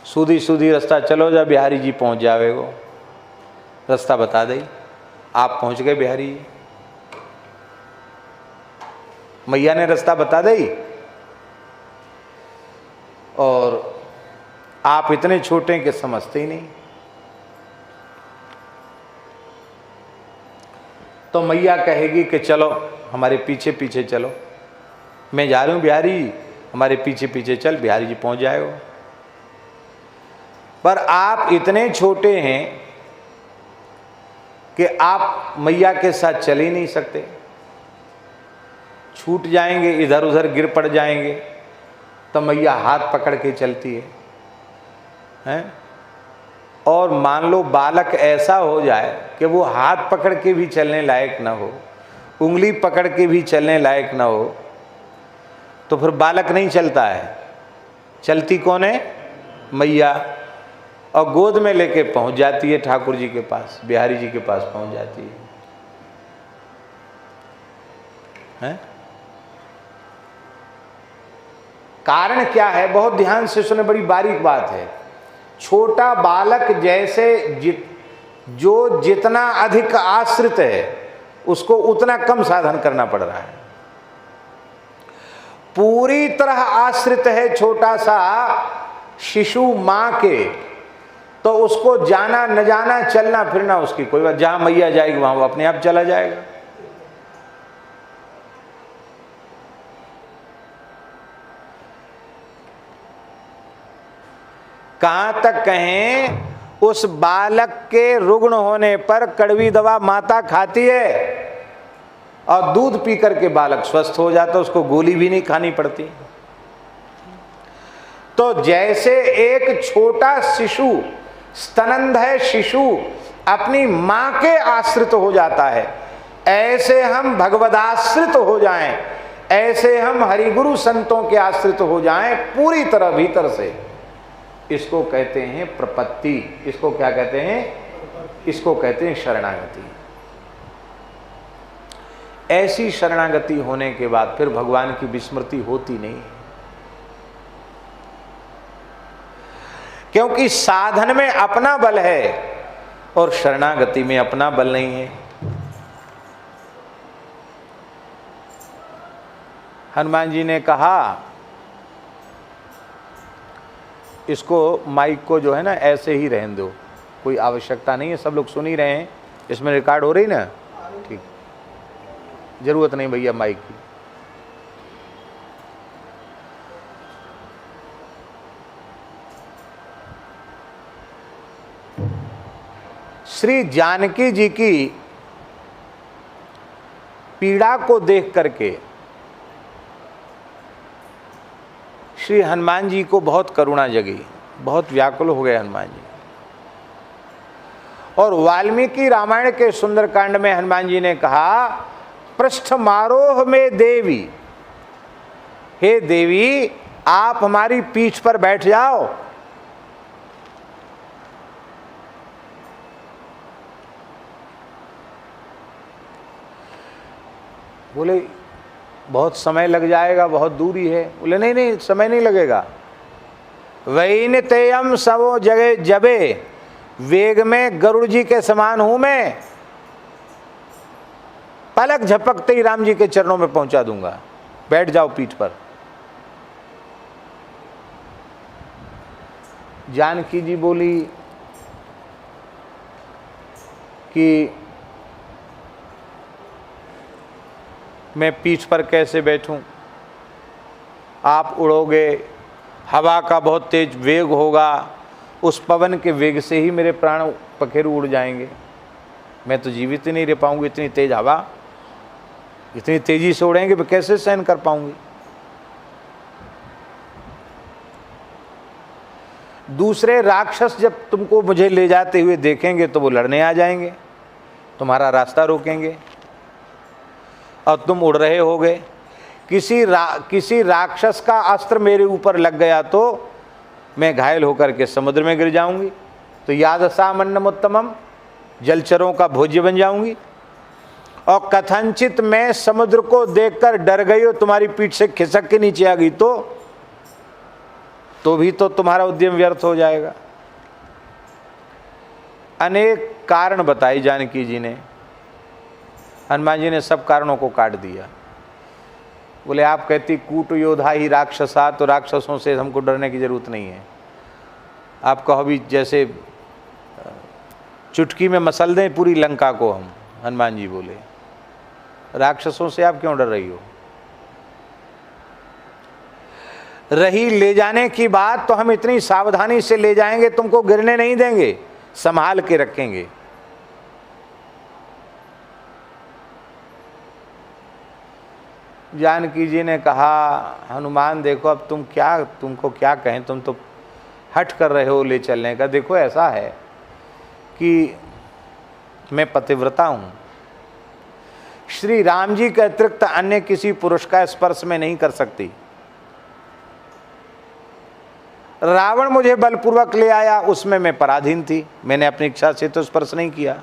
सूधी सूधी रास्ता चलो जा, बिहारी जी पहुंच जावेगो। रास्ता बता दई, आप पहुंच गए बिहारी जी। मैया ने रास्ता बता दई और आप इतने छोटे हैं कि समझते ही नहीं। तो मैया कहेगी कि चलो हमारे पीछे पीछे चलो, मैं जा रही हूँ बिहारी, हमारे पीछे पीछे चल, बिहारी जी पहुंच जाएगा। पर आप इतने छोटे हैं कि आप मैया के साथ चल ही नहीं सकते, छूट जाएंगे, इधर उधर गिर पड़ जाएंगे। तो मैया हाथ पकड़ के चलती है। और मान लो बालक ऐसा हो जाए कि वो हाथ पकड़ के भी चलने लायक ना हो, उंगली पकड़ के भी चलने लायक ना हो, तो फिर बालक नहीं चलता है। चलती कौन है? मैया। और गोद में लेके पहुंच जाती है ठाकुर जी के पास, बिहारी जी के पास पहुंच जाती है। कारण क्या है? बहुत ध्यान से सुने, बड़ी बारीक बात है। छोटा बालक जैसे जो जितना अधिक आश्रित है उसको उतना कम साधन करना पड़ रहा है। पूरी तरह आश्रित है छोटा सा शिशु मां के, तो उसको जाना न जाना, चलना फिरना उसकी कोई बात, जहां मैया जाएगी वहां वो अपने आप चला जाएगा। कहां तक कहें, उस बालक के रुग्ण होने पर कड़वी दवा माता खाती है और दूध पी करके बालक स्वस्थ हो जाता, उसको गोली भी नहीं खानी पड़ती। तो जैसे एक छोटा शिशु, स्तनंधय शिशु अपनी मां के आश्रित हो जाता है, ऐसे हम भगवदाश्रित हो जाएं, ऐसे हम हरिगुरु संतों के आश्रित हो जाएं पूरी तरह भीतर से। इसको कहते हैं प्रपत्ति। इसको क्या कहते हैं? इसको कहते हैं शरणागति। ऐसी शरणागति होने के बाद फिर भगवान की विस्मृति होती नहीं, क्योंकि साधन में अपना बल है और शरणागति में अपना बल नहीं है। हनुमान जी ने कहा, इसको माइक को जो है ना ऐसे ही रहने दो, कोई आवश्यकता नहीं है, सब लोग सुन ही रहे हैं, इसमें रिकॉर्ड हो रही ना, ठीक, जरूरत नहीं भैया माइक की। श्री जानकी जी की पीड़ा को देख करके श्री हनुमान जी को बहुत करुणा जगी, बहुत व्याकुल हो गए हनुमान जी। और वाल्मीकि रामायण के सुंदरकांड में हनुमान जी ने कहा, पृष्ठ मारोह में देवी, हे देवी आप हमारी पीठ पर बैठ जाओ। बोले बहुत समय लग जाएगा, बहुत दूरी है। बोले नहीं नहीं समय नहीं लगेगा। वही तेयम सबो जगह जबे, वेग में गरुड़ जी के समान हूं मैं, पलक झपकते ही राम जी के चरणों में पहुंचा दूंगा, बैठ जाओ पीठ पर। जानकी जी बोली कि मैं पीठ पर कैसे बैठूं, आप उड़ोगे, हवा का बहुत तेज वेग होगा, उस पवन के वेग से ही मेरे प्राण पखेरु उड़ जाएंगे, मैं तो जीवित ही नहीं रह पाऊंगी। इतनी तेज हवा, इतनी तेजी से उड़ेंगे, मैं कैसे सहन कर पाऊंगी। दूसरे राक्षस जब तुमको मुझे ले जाते हुए देखेंगे तो वो लड़ने आ जाएंगे, तुम्हारा रास्ता रोकेंगे और तुम उड़ रहे होगे। किसी राक्षस का अस्त्र मेरे ऊपर लग गया तो मैं घायल होकर के समुद्र में गिर जाऊंगी, तो यादसामन्नम उत्तमम, जलचरों का भोज्य बन जाऊंगी। और कथनचित मैं समुद्र को देखकर डर गई और तुम्हारी पीठ से खिसक के नीचे आ गई तो भी तो तुम्हारा उद्यम व्यर्थ हो जाएगा। अनेक कारण बताई जानकी जी ने, हनुमान जी ने सब कारणों को काट दिया। बोले आप कहती कूट योद्धा ही राक्षसा, तो राक्षसों से हमको डरने की जरूरत नहीं है। आप कहो भी जैसे चुटकी में मसल दें पूरी लंका को हम। हनुमान जी बोले राक्षसों से आप क्यों डर रही हो। रही ले जाने की बात तो हम इतनी सावधानी से ले जाएंगे, तुमको गिरने नहीं देंगे, संभाल के रखेंगे। जानकी जी ने कहा हनुमान देखो अब तुमको क्या कहें, तुम तो हट कर रहे हो ले चलने का। देखो ऐसा है कि मैं पतिव्रता हूं, श्री राम जी के अतिरिक्त अन्य किसी पुरुष का स्पर्श में नहीं कर सकती। रावण मुझे बलपूर्वक ले आया, उसमें मैं पराधीन थी, मैंने अपनी इच्छा से तो स्पर्श नहीं किया।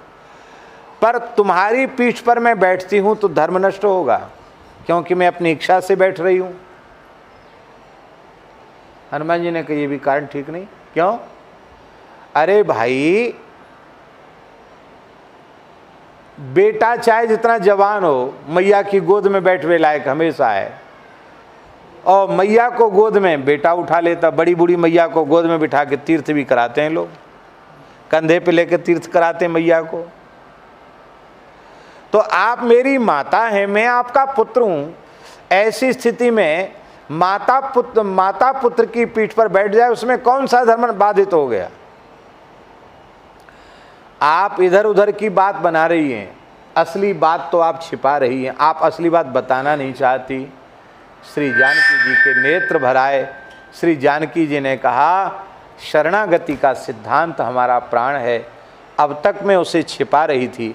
पर तुम्हारी पीठ पर मैं बैठती हूं तो धर्म नष्ट होगा, क्योंकि मैं अपनी इच्छा से बैठ रही हूं। हनुमान जी ने कहा ये भी कारण ठीक नहीं। क्यों? अरे भाई बेटा चाहे जितना जवान हो, मैया की गोद में बैठने लायक हमेशा है, और मैया को गोद में बेटा उठा लेता। बड़ी बूढ़ी मैया को गोद में बिठा के तीर्थ भी कराते हैं लोग, कंधे पे लेकर तीर्थ कराते हैं मैया को। तो आप मेरी माता हैं, मैं आपका पुत्र हूं। ऐसी स्थिति में माता पुत्र की पीठ पर बैठ जाए, उसमें कौन सा धर्म बाधित हो गया? आप इधर उधर की बात बना रही हैं, असली बात तो आप छिपा रही हैं। आप असली बात बताना नहीं चाहती। श्री जानकी जी के नेत्र भराए। श्री जानकी जी ने कहा शरणागति का सिद्धांत हमारा प्राण है। अब तक मैं उसे छिपा रही थी,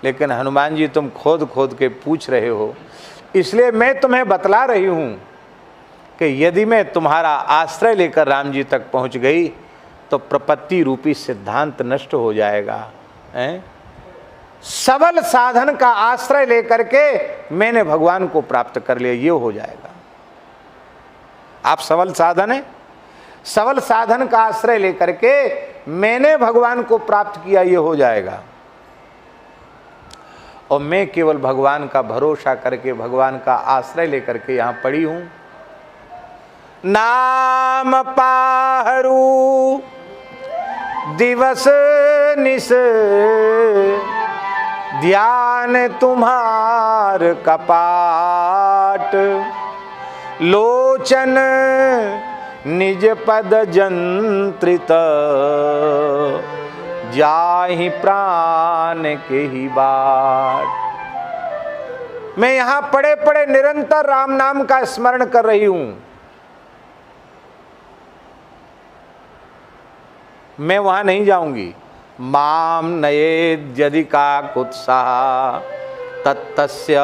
लेकिन हनुमान जी तुम खोद खोद के पूछ रहे हो, इसलिए मैं तुम्हें बतला रही हूँ कि यदि मैं तुम्हारा आश्रय लेकर राम जी तक पहुँच गई तो प्रपत्ति रूपी सिद्धांत नष्ट हो जाएगा। हैं? सबल साधन का आश्रय लेकर के मैंने भगवान को प्राप्त कर लिया, ये हो जाएगा। आप सबल साधन है, सबल साधन का आश्रय लेकर के मैंने भगवान को प्राप्त किया, ये हो जाएगा। और मैं केवल भगवान का भरोसा करके, भगवान का आश्रय लेकर के यहां पड़ी हूं। नाम पाहरू दिवस निस, ध्यान तुम्हार कपाट, लोचन निज पद जंत्रित, जाहि प्राण के ही बाट। मैं यहां पड़े पड़े निरंतर राम नाम का स्मरण कर रही हूं। मैं वहां नहीं जाऊंगी। माम नये यदि का कुत्साह तत्तस्य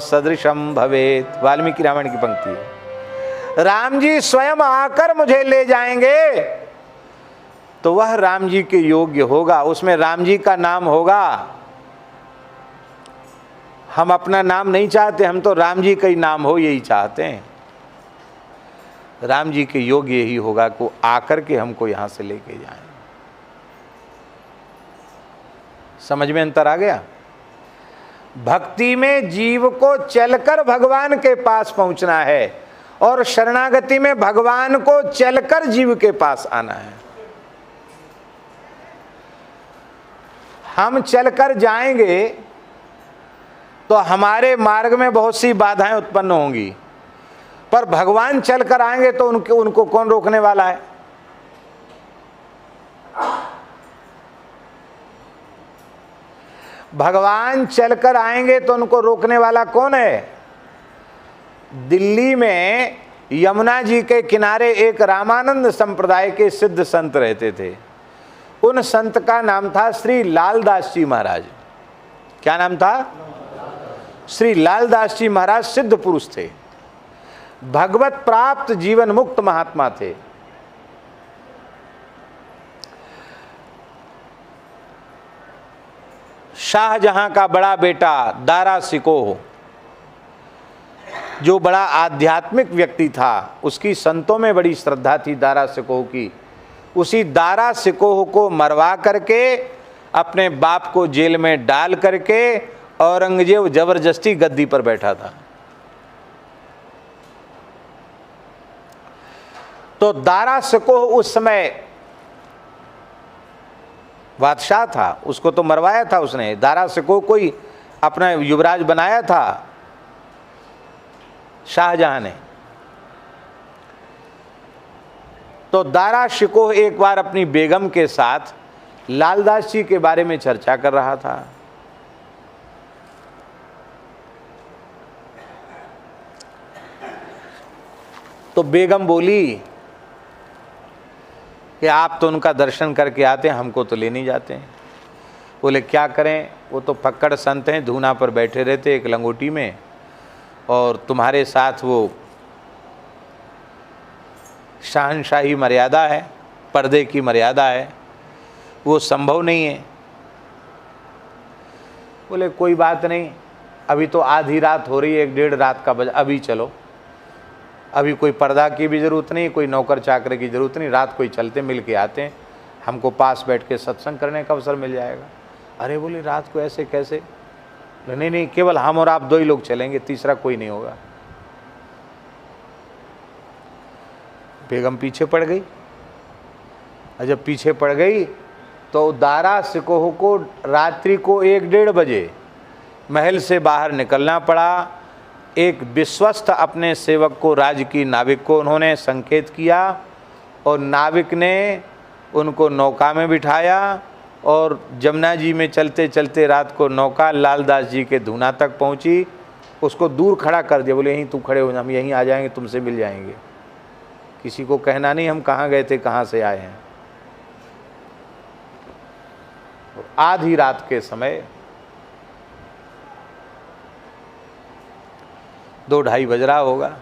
सदृशम भवेत, वाल्मीकि रामायण की पंक्ति है। राम जी स्वयं आकर मुझे ले जाएंगे तो वह राम जी के योग्य होगा, उसमें राम जी का नाम होगा। हम अपना नाम नहीं चाहते, हम तो राम जी का ही नाम हो यही चाहते हैं। राम जी के योग्य यही होगा को आकर के हमको यहां से लेके जाएं। समझ में अंतर आ गया? भक्ति में जीव को चलकर भगवान के पास पहुंचना है और शरणागति में भगवान को चलकर जीव के पास आना है। हम चलकर जाएंगे तो हमारे मार्ग में बहुत सी बाधाएं उत्पन्न होंगी, पर भगवान चलकर आएंगे तो उनको कौन रोकने वाला है? भगवान चलकर आएंगे तो उनको रोकने वाला कौन है? दिल्ली में यमुना जी के किनारे एक रामानंद संप्रदाय के सिद्ध संत रहते थे। उन संत का नाम था श्री लालदास जी महाराज। क्या नाम था? श्री लालदास जी महाराज सिद्ध पुरुष थे, भगवत प्राप्त जीवन मुक्त महात्मा थे। शाहजहां का बड़ा बेटा दारा सिकोह, जो बड़ा आध्यात्मिक व्यक्ति था, उसकी संतों में बड़ी श्रद्धा थी दारा सिकोह की। उसी दारा सिकोह को मरवा करके अपने बाप को जेल में डाल करके औरंगजेब जबरदस्ती गद्दी पर बैठा था। तो दारा सिकोह उस समय बादशाह था, उसको तो मरवाया था उसने। दारा सिकोह को ही अपना युवराज बनाया था शाहजहां ने। तो दारा सिकोह एक बार अपनी बेगम के साथ लालदास जी के बारे में चर्चा कर रहा था। तो बेगम बोली कि आप तो उनका दर्शन करके आते हैं, हमको तो ले नहीं जाते हैं। बोले क्या करें, वो तो फक्कड़ संत हैं, धूना पर बैठे रहते एक लंगोटी में, और तुम्हारे साथ वो शहंशाही मर्यादा है, पर्दे की मर्यादा है, वो संभव नहीं है। बोले कोई बात नहीं, अभी तो आधी रात हो रही है, 1-1:30 रात का बजा, अभी चलो, अभी कोई पर्दा की भी ज़रूरत नहीं, कोई नौकर चाकर की ज़रूरत नहीं, रात कोई चलते मिल के आते हैं, हमको पास बैठ के सत्संग करने का अवसर मिल जाएगा। अरे बोले रात को ऐसे कैसे? नहीं नहीं, केवल हम और आप 2 ही लोग चलेंगे, तीसरा कोई नहीं होगा। बेगम पीछे पड़ गई, और जब पीछे पड़ गई तो दारा सिकोह को रात्रि को 1-1:30 बजे महल से बाहर निकलना पड़ा। एक विश्वस्त अपने सेवक को, राज्य की नाविक को उन्होंने संकेत किया और नाविक ने उनको नौका में बिठाया और जमुना जी में चलते चलते रात को नौका लालदास जी के धूना तक पहुंची। उसको दूर खड़ा कर दिया, बोले यहीं तू खड़े हो, हम यहीं आ जाएंगे, तुमसे मिल जाएंगे, किसी को कहना नहीं हम कहाँ गए थे, कहाँ से आए हैं। आधी रात के समय 2-2:30 बज रहा होगा,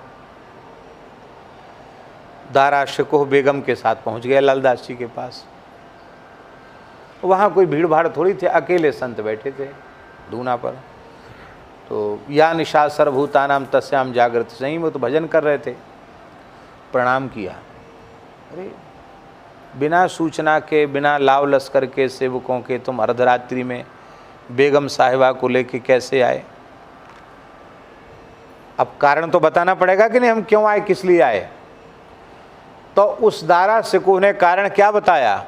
दारा शिकोह बेगम के साथ पहुंच गया लालदास जी के पास। वहाँ कोई भीड़ भाड़ थोड़ी थे, अकेले संत बैठे थे धूना पर। तो या निशा सर्वभूतानाम तस्याम जागृत सही, वो तो भजन कर रहे थे। प्रणाम किया, अरे बिना सूचना के, बिना लाव लश्कर के सेवकों के तुम अर्धरात्रि में बेगम साहिबा को लेके कैसे आए? अब कारण तो बताना पड़ेगा कि नहीं, हम क्यों आए, किस लिए आए। तो उस दारा शिकोह ने कारण क्या बताया?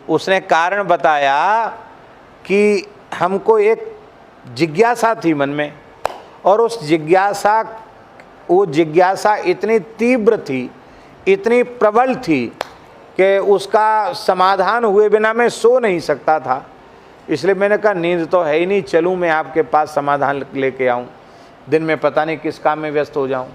उसने कारण बताया कि हमको एक जिज्ञासा थी मन में, और उस जिज्ञासा, वो जिज्ञासा इतनी तीव्र थी, इतनी प्रबल थी कि उसका समाधान हुए बिना मैं सो नहीं सकता था। इसलिए मैंने कहा नींद तो है ही नहीं, चलूँ मैं आपके पास समाधान लेके आऊँ, दिन में पता नहीं किस काम में व्यस्त हो जाऊँ।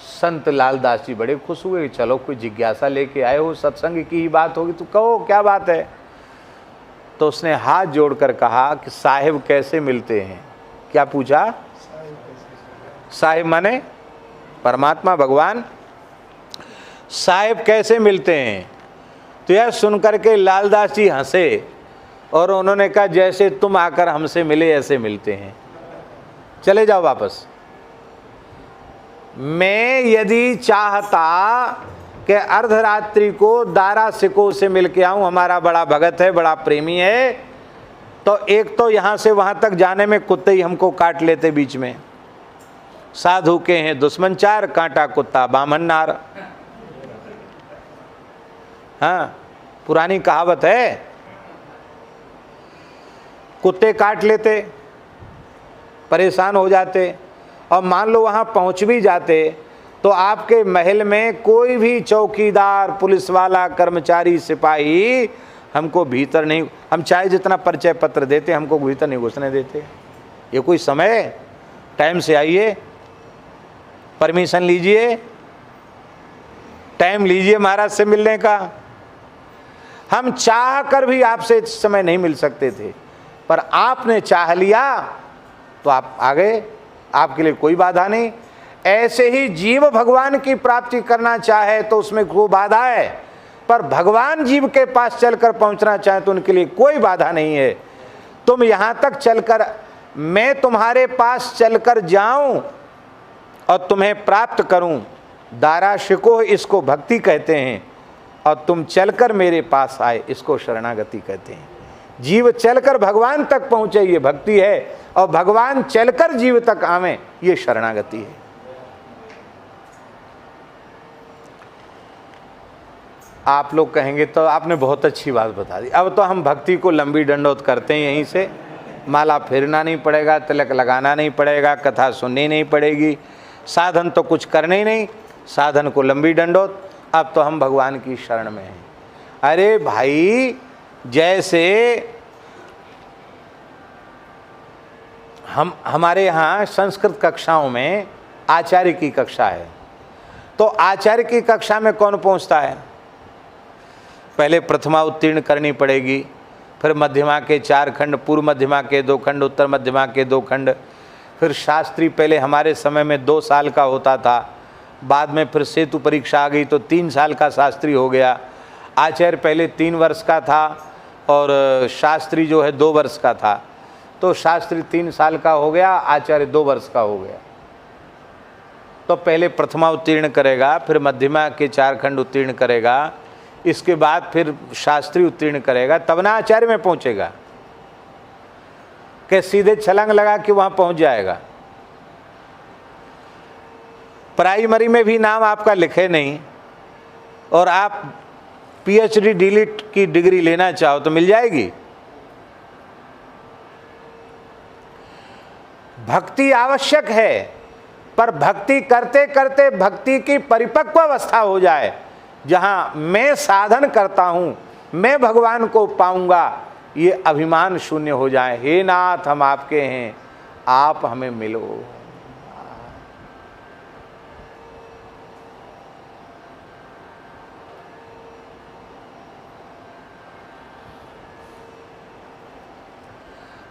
संत लालदास जी बड़े खुश हुए, चलो कोई जिज्ञासा लेके आए हो, सत्संग की ही बात होगी, तो कहो क्या बात है। तो उसने हाथ जोड़कर कहा कि साहिब कैसे मिलते हैं? क्या पूछा? साहिब माने परमात्मा भगवान, साहिब कैसे मिलते हैं? तो यह सुनकर के लालदास जी हंसे और उन्होंने कहा जैसे तुम आकर हमसे मिले ऐसे मिलते हैं, चले जाओ वापस। मैं यदि चाहता कि अर्धरात्रि को दारा शिकोह से मिल के आऊं, हमारा बड़ा भगत है, बड़ा प्रेमी है, तो एक तो यहां से वहां तक जाने में कुत्ते ही हमको काट लेते बीच में। साधु के हैं दुश्मन चार, कांटा कुत्ता बामन नार। हाँ, पुरानी कहावत है, कुत्ते काट लेते, परेशान हो जाते। और मान लो वहाँ पहुँच भी जाते तो आपके महल में कोई भी चौकीदार, पुलिस वाला, कर्मचारी, सिपाही हमको भीतर नहीं, हम चाहे जितना परिचय पत्र देते हमको भीतर नहीं घुसने देते। ये कोई समय? टाइम से आइए, परमिशन लीजिए, टाइम लीजिए महाराज से मिलने का। हम चाह कर भी आपसे इस समय नहीं मिल सकते थे, पर आपने चाह लिया तो आप आ गए, आपके लिए कोई बाधा नहीं। ऐसे ही जीव भगवान की प्राप्ति करना चाहे तो उसमें खूब बाधा है, पर भगवान जीव के पास चलकर पहुंचना चाहे तो उनके लिए कोई बाधा नहीं है। तुम यहां तक चलकर, मैं तुम्हारे पास चलकर जाऊं और तुम्हें प्राप्त करूं, दारा शिकोह इसको भक्ति कहते हैं, और तुम चलकर मेरे पास आए इसको शरणागति कहते हैं। जीव चलकर भगवान तक पहुंचे ये भक्ति है, और भगवान चलकर जीव तक आवे ये शरणागति है। आप लोग कहेंगे तो आपने बहुत अच्छी बात बता दी, अब तो हम भक्ति को लंबी दंडोत करते हैं, यहीं से माला फेरना नहीं पड़ेगा, तिलक लगाना नहीं पड़ेगा, कथा सुननी नहीं पड़ेगी, साधन तो कुछ करने ही नहीं, साधन को लंबी दंडोत, अब तो हम भगवान की शरण में हैं। अरे भाई, जैसे हमारे यहाँ संस्कृत कक्षाओं में आचार्य की कक्षा है, तो आचार्य की कक्षा में कौन पहुँचता है? पहले प्रथमा उत्तीर्ण करनी पड़ेगी, फिर मध्यमा के 4 खंड, पूर्व मध्यमा के 2 खंड, उत्तर मध्यमा के 2 खंड, फिर शास्त्री पहले हमारे समय में 2 साल का होता था, बाद में फिर सेतु परीक्षा आ गई तो 3 साल का शास्त्री हो गया। आचार्य पहले 3 वर्ष का था और शास्त्री जो है 2 वर्ष का था, तो शास्त्री 3 साल का हो गया, आचार्य 2 वर्ष का हो गया। तो पहले प्रथमा उत्तीर्ण करेगा, फिर मध्यमा के 4 खंड उत्तीर्ण करेगा, इसके बाद फिर शास्त्री उत्तीर्ण करेगा, तब ना आचार्य में पहुंचेगा कि सीधे छलांग लगा के वहां पहुंच जाएगा। प्राइमरी में भी नाम आपका लिखे नहीं और आप पीएचडी डीलिट की डिग्री लेना चाहो तो मिल जाएगी। भक्ति आवश्यक है, पर भक्ति करते करते भक्ति की परिपक्व अवस्था हो जाए, जहां मैं साधन करता हूं, मैं भगवान को पाऊंगा, ये अभिमान शून्य हो जाए। हे नाथ, हम आपके हैं, आप हमें मिलो।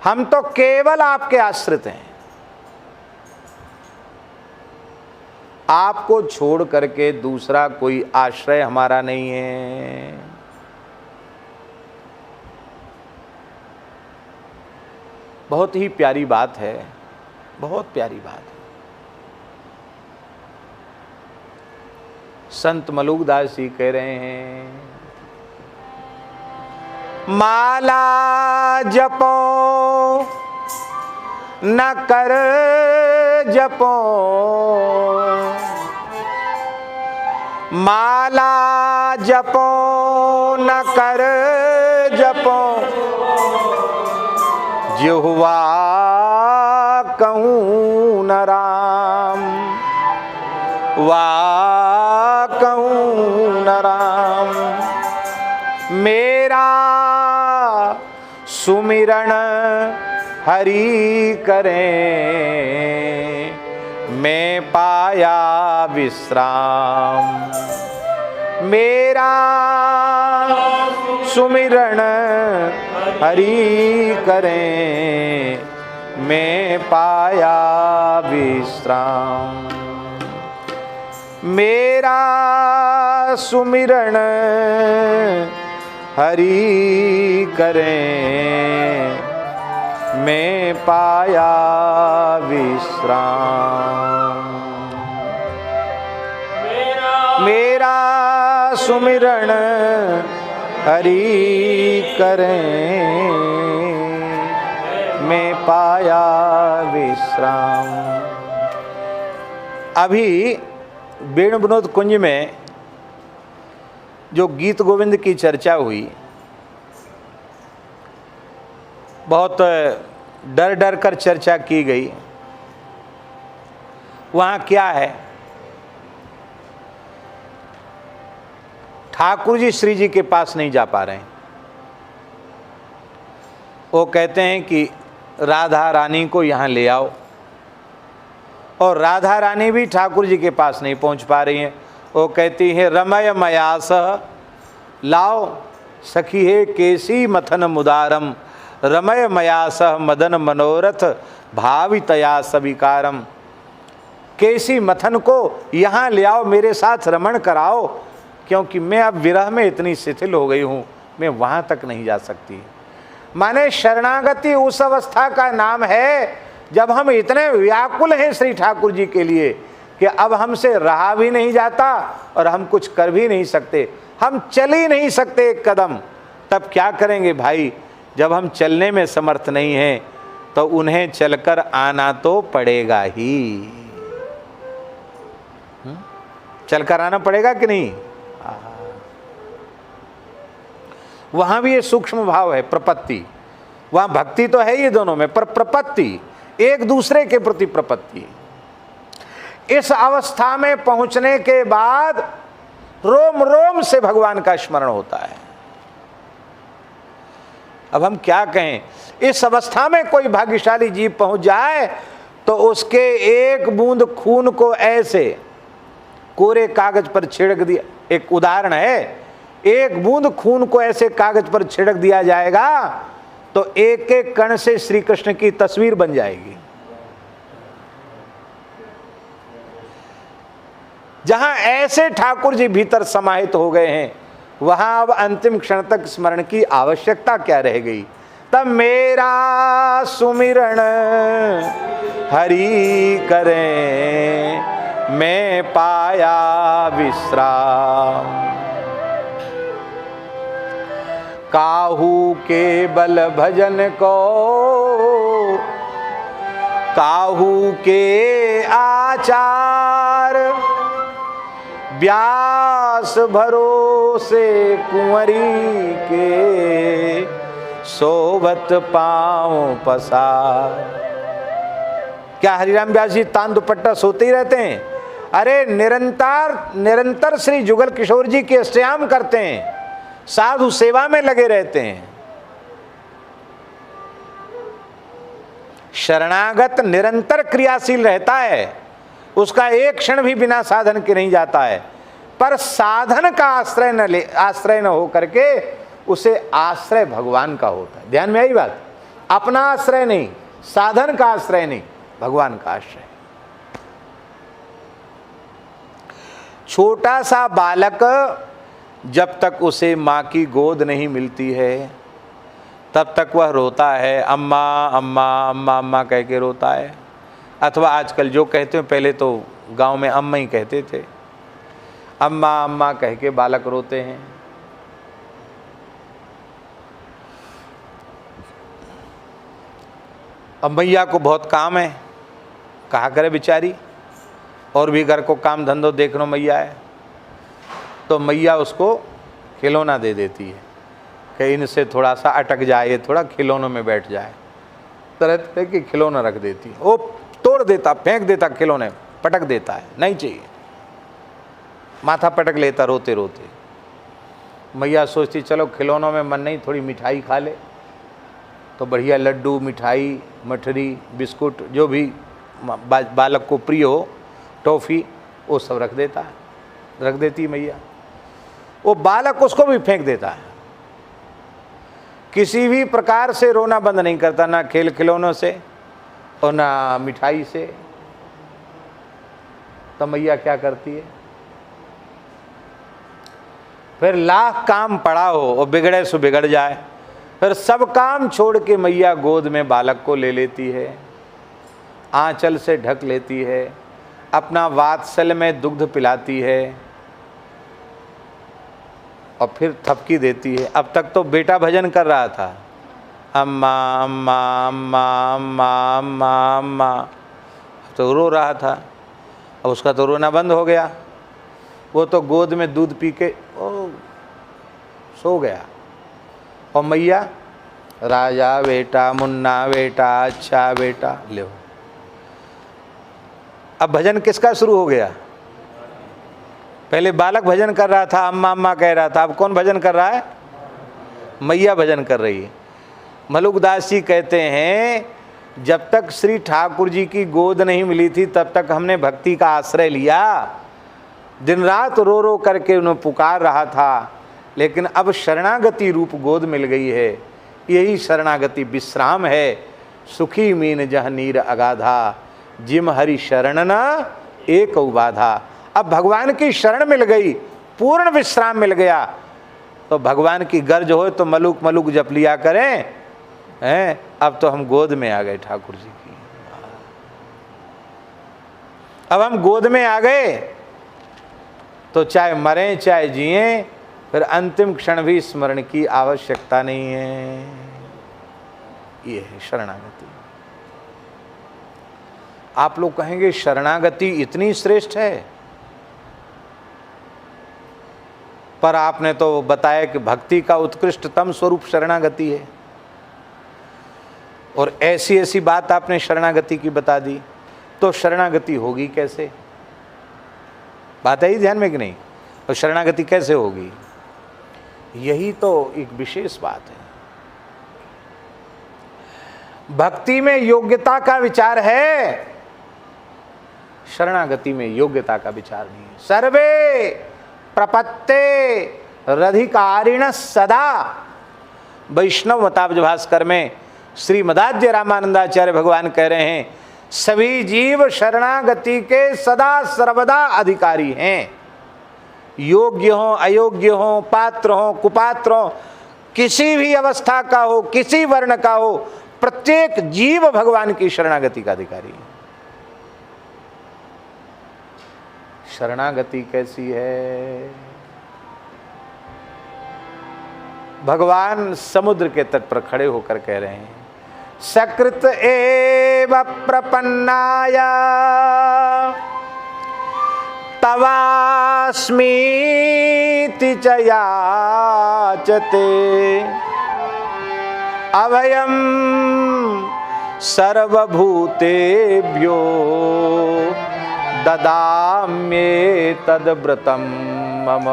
हम तो केवल आपके आश्रित हैं, आपको छोड़ करके दूसरा कोई आश्रय हमारा नहीं है। बहुत ही प्यारी बात है, बहुत प्यारी बात है। संत मलुकदास जी कह रहे हैं, माला जपो न कर जपो, माला जपो न कर जपो, जिह्वा कहूँ न राम, वा कहूँ न राम। मेरा सुमिरन हरि करें, मैं पाया विश्राम। मेरा सुमिरन हरि करें, मैं पाया विश्राम। मेरा सुमिरन हरि करें, मैं पाया विश्राम। मेरा सुमिरन हरि करें, मैं पाया विश्राम। अभी वेणु विनोद कुंज में जो गीत गोविंद की चर्चा हुई, बहुत डर डर कर चर्चा की गई। वहाँ क्या है, ठाकुर जी श्री जी के पास नहीं जा पा रहे हैं। वो कहते हैं कि राधा रानी को यहाँ ले आओ, और राधा रानी भी ठाकुर जी के पास नहीं पहुँच पा रही हैं। वो कहती है, रमय मयास लाओ सखी है केसी मथन मुदारम, रमय मयास मदन मनोरथ भावितया सविकारम। केसी मथन को यहाँ ले आओ, मेरे साथ रमण कराओ, क्योंकि मैं अब विरह में इतनी शिथिल हो गई हूँ, मैं वहाँ तक नहीं जा सकती। माने शरणागति उस अवस्था का नाम है जब हम इतने व्याकुल हैं श्री ठाकुर जी के लिए कि अब हमसे रहा भी नहीं जाता और हम कुछ कर भी नहीं सकते, हम चल ही नहीं सकते एक कदम। तब क्या करेंगे भाई? जब हम चलने में समर्थ नहीं हैं तो उन्हें चलकर आना तो पड़ेगा ही। चलकर आना पड़ेगा कि नहीं? वहां भी ये सूक्ष्म भाव है, प्रपत्ति। वहां भक्ति तो है ये दोनों में, पर प्रपत्ति, एक दूसरे के प्रति प्रपत्ति। इस अवस्था में पहुंचने के बाद रोम रोम से भगवान का स्मरण होता है। अब हम क्या कहें, इस अवस्था में कोई भाग्यशाली जीव पहुंच जाए तो उसके एक बूंद खून को ऐसे कोरे कागज पर छिड़क दिया, एक उदाहरण है, एक बूंद खून को ऐसे कागज पर छिड़क दिया जाएगा तो एक एक कण से श्री कृष्ण की तस्वीर बन जाएगी। जहां ऐसे ठाकुर जी भीतर समाहित हो गए हैं, वहां अब अंतिम क्षण तक स्मरण की आवश्यकता क्या रह गई? तब मेरा सुमिरन हरि करें, मैं पाया विश्राम। काहू के बल भजन को, काहू के आचार, व्यास भरोसे कुंवरी के, सोवत पाँव पसार। क्या हरिराम व्यास जी तान दुपट्टा सोते ही रहते हैं? अरे निरंतर श्री जुगल किशोर जी के अष्टयाम करते हैं, साधु सेवा में लगे रहते हैं। शरणागत निरंतर क्रियाशील रहता है, उसका एक क्षण भी बिना साधन के नहीं जाता है, पर साधन का आश्रय न हो करके उसे आश्रय भगवान का होता है। ध्यान में आई बात? अपना आश्रय नहीं, साधन का आश्रय नहीं, भगवान का आश्रय। छोटा सा बालक जब तक उसे माँ की गोद नहीं मिलती है तब तक वह रोता है, अम्मा अम्मा अम्मा अम्मा कह के रोता है। अथवा आजकल जो कहते हैं, पहले तो गांव में अम्मा ही कहते थे, अम्मा अम्मा कह के बालक रोते हैं। अब मैया को बहुत काम है, कहा करे बेचारी, और भी घर को काम धंधो देखना मैया है, तो मैया उसको खिलौना दे देती है कि इनसे थोड़ा सा अटक जाए, ये थोड़ा खिलौनों में बैठ जाए। तरह तरह के खिलौना रख देती है, वो तोड़ देता, फेंक देता, खिलौने पटक देता है, नहीं चाहिए, माथा पटक लेता रोते रोते। मैया सोचती चलो खिलौनों में मन नहीं, थोड़ी मिठाई खा ले, तो बढ़िया लड्डू, मिठाई, मठरी, बिस्कुट, जो भी बालक को प्रिय हो, टॉफ़ी, वो सब रख देती मैया। वो बालक उसको भी फेंक देता है, किसी भी प्रकार से रोना बंद नहीं करता, ना खेल खिलौनों से और ना मिठाई से। तो मैया क्या करती है, फिर लाख काम पड़ा हो और बिगड़े सो बिगड़ जाए, फिर सब काम छोड़ के मैया गोद में बालक को ले लेती है, आंचल से ढक लेती है, अपना वात्सल्य में दुग्ध पिलाती है और फिर थपकी देती है। अब तक तो बेटा भजन कर रहा था, अम्मा अम्मा अम्मा अम्मा अम्मा अम्मा, तो रो रहा था। अब उसका तो रोना बंद हो गया, वो तो गोद में दूध पी के सो गया। और मैया राजा बेटा, मुन्ना बेटा, अच्छा बेटा, ले। अब भजन किसका शुरू हो गया? पहले बालक भजन कर रहा था, अम्मा अम्मा कह रहा था, अब कौन भजन कर रहा है? मैया भजन कर रही है। मलुकदास जी कहते हैं जब तक श्री ठाकुर जी की गोद नहीं मिली थी तब तक हमने भक्ति का आश्रय लिया, दिन रात रो रो करके उन्हें पुकार रहा था, लेकिन अब शरणागति रूप गोद मिल गई है। यही शरणागति विश्राम है। सुखी मीन जह नीर अगाधा, जिम हरि शरण न एक बाधा। अब भगवान की शरण मिल गई, पूर्ण विश्राम मिल गया, तो भगवान की गर्ज हो तो मलुक मलुक जप लिया करें, हैं? अब तो हम गोद में आ गए ठाकुर जी की, अब हम गोद में आ गए तो चाहे मरें चाहे जिएं, फिर अंतिम क्षण भी स्मरण की आवश्यकता नहीं है। ये है शरणागति। आप लोग कहेंगे शरणागति इतनी श्रेष्ठ है, पर आपने तो बताया कि भक्ति का उत्कृष्टतम स्वरूप शरणागति है, और ऐसी ऐसी बात आपने शरणागति की बता दी, तो शरणागति होगी कैसे? बात है ही ध्यान में कि नहीं? और शरणागति कैसे होगी? यही तो एक विशेष बात है। भक्ति में योग्यता का विचार है, शरणागति में योग्यता का विचार नहीं है। सर्वे प्रपत्ते रधिकारिण सदा, वैष्णव मताब्ज भास्कर में श्री मदाध्य रामानंदाचार्य भगवान कह रहे हैं सभी जीव शरणागति के सदा सर्वदा अधिकारी हैं। योग्य हो, अयोग्य हो, पात्र हो, कुपात्र हो, किसी भी अवस्था का हो, किसी वर्ण का हो, प्रत्येक जीव भगवान की शरणागति का अधिकारी है। शरणागति कैसी है? भगवान समुद्र के तट पर खड़े होकर कह रहे हैं सकृत एव प्रपन्नाय तवास्मीति च याचते अभयं सर्वभूतेभ्यो ददाम्येतद्व्रतं मम।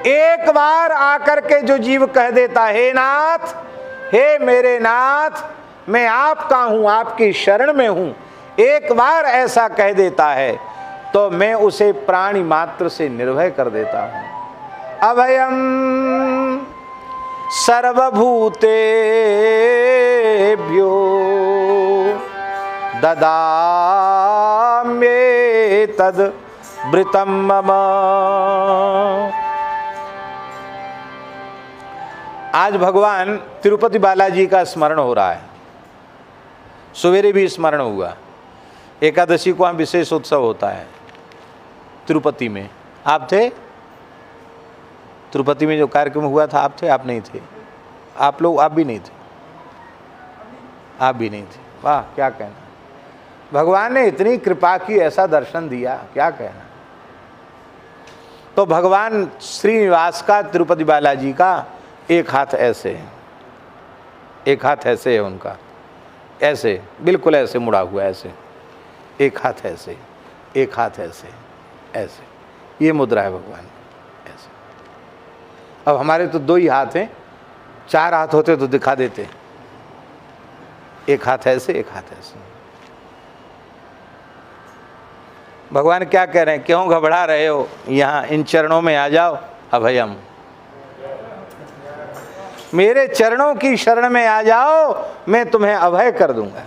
एक बार आकर के जो जीव कह देता हे नाथ, हे मेरे नाथ, मैं आपका हूं, आपकी शरण में हूं, एक बार ऐसा कह देता है तो मैं उसे प्राणी मात्र से निर्भय कर देता हूं। अभयम सर्वभूतेभ्यो ददाम्येतद्व्रतं मम। आज भगवान तिरुपति बालाजी का स्मरण हो रहा है। सवेरे भी स्मरण हुआ। एकादशी को वहाँ विशेष उत्सव होता है तिरुपति में। आप थे तिरुपति में? जो कार्यक्रम हुआ था आप थे? आप नहीं थे? आप लोग, आप भी नहीं थे? आप भी नहीं थे? वाह, क्या कहना। भगवान ने इतनी कृपा की, ऐसा दर्शन दिया, क्या कहना। तो भगवान श्रीनिवास का, तिरुपति बालाजी का एक हाथ ऐसे है, एक हाथ ऐसे है उनका, ऐसे बिल्कुल ऐसे मुड़ा हुआ, ऐसे एक हाथ ऐसे, एक हाथ ऐसे, ऐसे, ये मुद्रा है भगवान ऐसे। अब हमारे तो 2 ही हाथ हैं, 4 हाथ होते तो दिखा देते। एक हाथ ऐसे, एक हाथ ऐसे। भगवान क्या कह रहे हैं? क्यों घबरा रहे हो? यहाँ इन चरणों में आ जाओ। अभयम, मेरे चरणों की शरण में आ जाओ, मैं तुम्हें अभय कर दूंगा।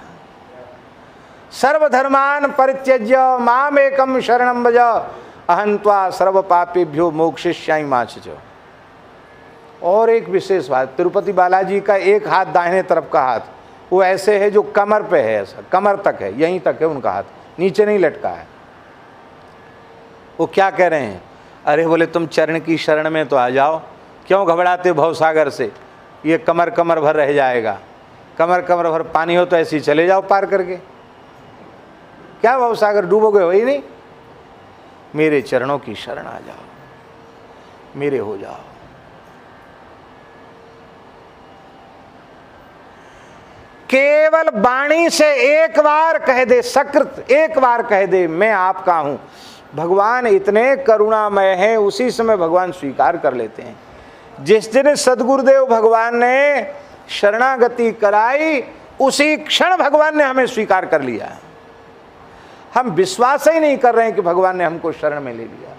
सर्वधर्मान परित्यज्य माम एकम शरणं भज, अहं त्वा सर्व पापेभ्यो मोक्षयिष्यामि मा शुचः। और एक विशेष बात, तिरुपति बालाजी का एक हाथ, दाहिने तरफ का हाथ, वो ऐसे है जो कमर पे है, ऐसा कमर तक है, यहीं तक है उनका हाथ, नीचे नहीं लटका है। वो क्या कह रहे हैं? अरे बोले तुम चरण की शरण में तो आ जाओ, क्यों घबराते भवसागर से? ये कमर कमर भर रह जाएगा, कमर कमर भर पानी हो तो ऐसे ही चले जाओ पार करके। क्या भवसागर, डूबोगे? वही नहीं। मेरे चरणों की शरण आ जाओ, मेरे हो जाओ। केवल वाणी से एक बार कह दे, सकृत एक बार कह दे मैं आपका हूं। भगवान इतने करुणामय हैं, उसी समय भगवान स्वीकार कर लेते हैं। जिस दिन सदगुरुदेव भगवान ने शरणागति कराई, उसी क्षण भगवान ने हमें स्वीकार कर लिया। हम विश्वास ही नहीं कर रहे हैं कि भगवान ने हमको शरण में ले लिया।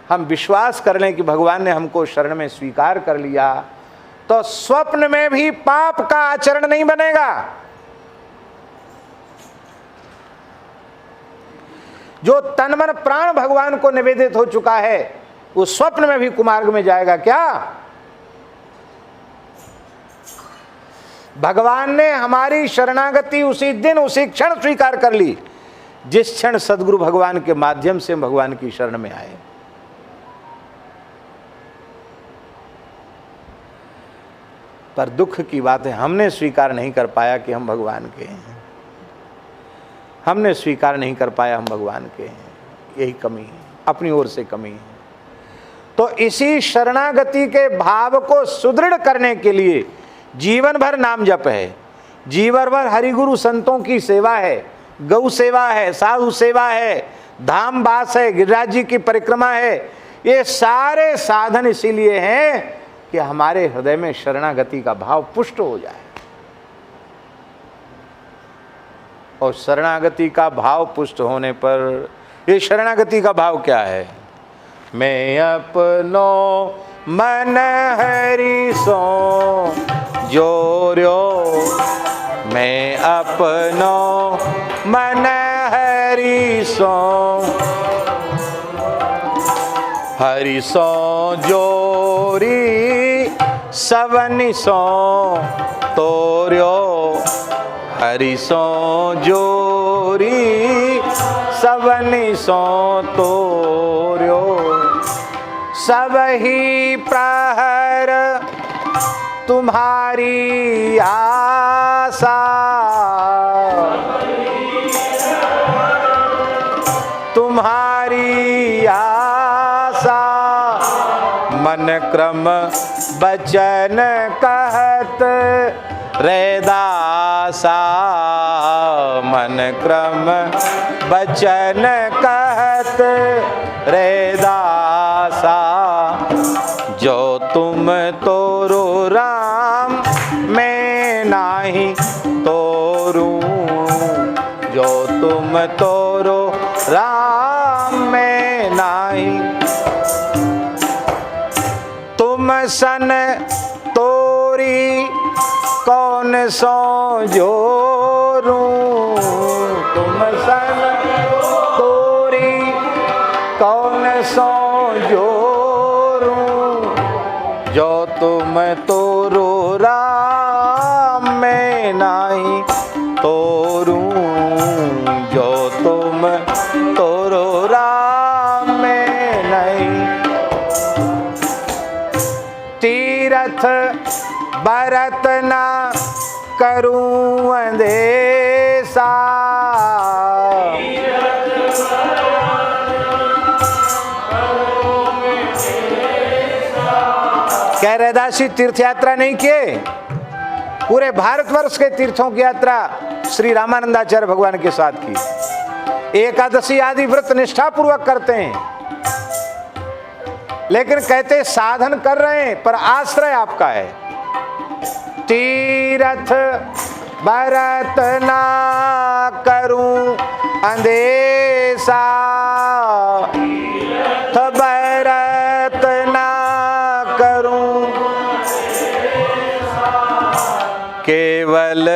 हम विश्वास कर लें कि भगवान ने हमको शरण में स्वीकार कर लिया, तो स्वप्न में भी पाप का आचरण नहीं बनेगा। जो तन मन प्राण भगवान को निवेदित हो चुका है, वो स्वप्न में भी कुमार्ग में जाएगा क्या? भगवान ने हमारी शरणागति उसी दिन, उसी क्षण स्वीकार कर ली, जिस क्षण सदगुरु भगवान के माध्यम से भगवान की शरण में आए। पर दुख की बात है, हमने स्वीकार नहीं कर पाया कि हम भगवान के हैं। हमने स्वीकार नहीं कर पाया हम भगवान के हैं। यही कमी है, अपनी ओर से कमी है। तो इसी शरणागति के भाव को सुदृढ़ करने के लिए जीवन भर नाम जप है, जीवन भर हरिगुरु संतों की सेवा है, गौ सेवा है, साधु सेवा है, धाम वास है, गिरिराज जी की परिक्रमा है। ये सारे साधन इसीलिए हैं कि हमारे हृदय में शरणागति का भाव पुष्ट हो जाए। और शरणागति का भाव पुष्ट होने पर, ये शरणागति का भाव क्या है? मैं अपनो मन हरि सो जोर्यो, मैं अपनो मन हरि सो, हरि सो जोरी सवनि सो तोर्यो, हरि सो जोरी सवनि सो तोर्यो। सब ही प्रहर तुम्हारी आशा, तुम्हारी आशा मन क्रम बचन कहत रैदासा, मन क्रम बचन कहत रैदासा। जो तुम तोरो राम मैं नाही तोरू, जो तुम तोरो राम मैं नाही। तुम सन तोरी कौन सो जोरू, तुम सन तोरी कौन सो जोरू। जो तुम तोरो राम मैं नाही तोरू, जो तुम तोरो राम मैं नहीं। तीरथ भरत ना करूं अंदेसा, कह रैदासी तीर्थ यात्रा नहीं किए, पूरे भारतवर्ष के तीर्थों की यात्रा श्री रामानंदाचार्य भगवान के साथ की। एकादशी आदि व्रत निष्ठा पूर्वक करते हैं, लेकिन कहते साधन कर रहे हैं पर आश्रय आपका है। तीरथ भरत ना करूं अंदेसा, भरत ना करूं, केवल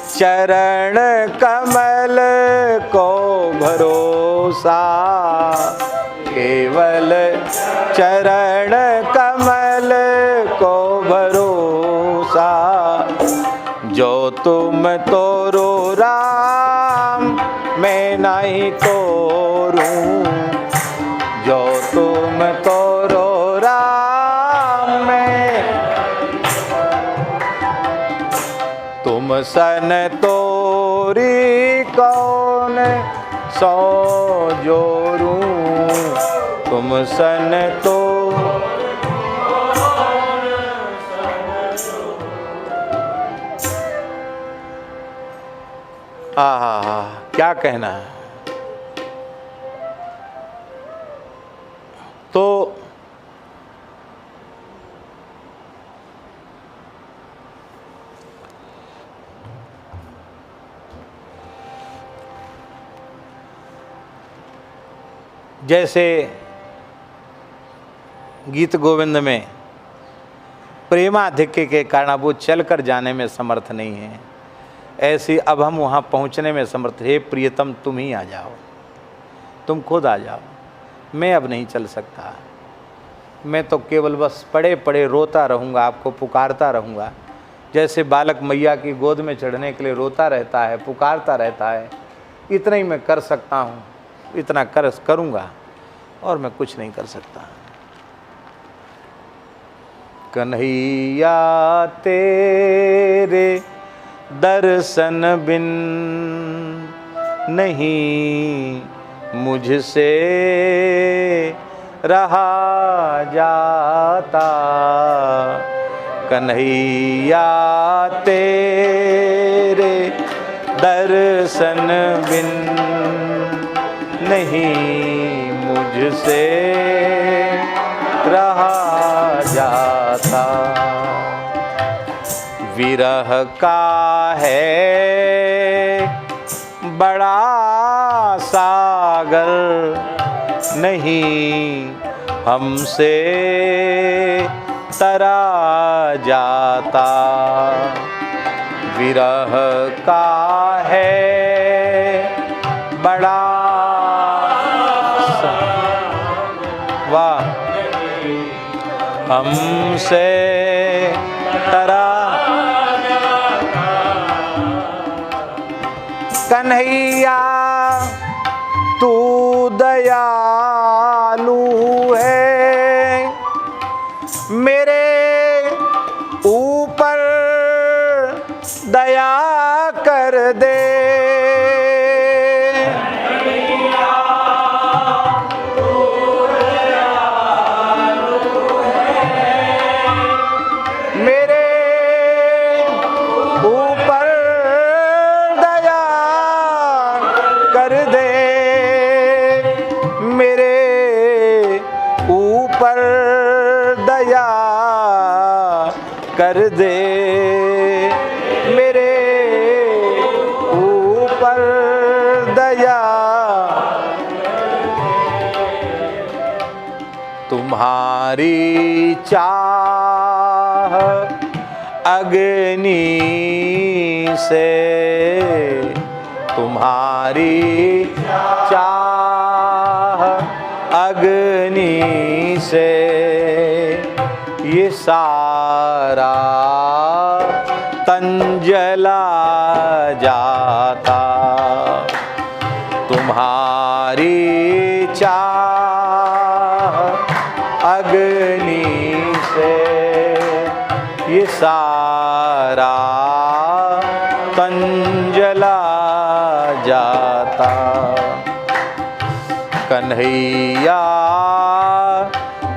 चरण कमल को भरोसा, केवल चरण कमल को भरोसा। जो तुम तोरो राम मैं नहीं तोरूं, जो तुम तोरो राम मैं। तुम सन तोरी कौन सो जोरू, तुम सन तो। आहा, क्या कहना है। तो जैसे गीत गोविंद में प्रेमाधिक्य के कारण वो चलकर जाने में समर्थ नहीं है, ऐसे अब हम वहाँ पहुँचने में समर्थ। हे प्रियतम तुम ही आ जाओ, तुम खुद आ जाओ, मैं अब नहीं चल सकता, मैं तो केवल बस पड़े पड़े रोता रहूँगा, आपको पुकारता रहूँगा। जैसे बालक मैया की गोद में चढ़ने के लिए रोता रहता है, पुकारता रहता है, इतना ही मैं कर सकता हूँ, इतना करूँगा और मैं कुछ नहीं कर सकता। कन्हैया तेरे दर्शन बिन नहीं मुझसे रहा जाता, कन्हैया तेरे दर्शन बिन नहीं मुझसे रहा जाता। विरह का है बड़ा सागर नहीं हमसे तरा जाता, विरह का है बड़ा वाह हमसे तरा। कन्हैया तू दयालु है, मेरे ऊपर दया कर दे। दया कर दे, मेरे ऊपर दया। तुम्हारी चाह अग्नि से, तुम्हारी चाह अग्नि से ये सारा तन जला जाता। तुम्हारी चाह अग्नि से ये सारा तन जला जाता। कन्हैया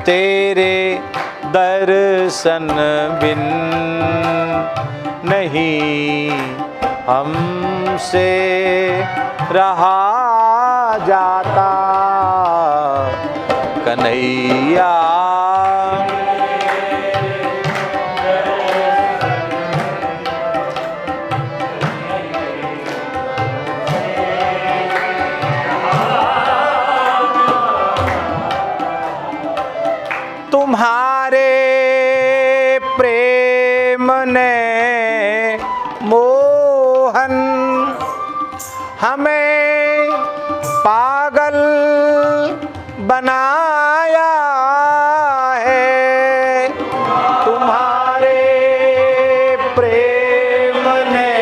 तेरे दर्शन बिन नहीं हमसे रहा जाता। कन्हैया तुम्हारे प्रेम ने मोहन हमें पागल बनाया है। तुम्हारे प्रेम ने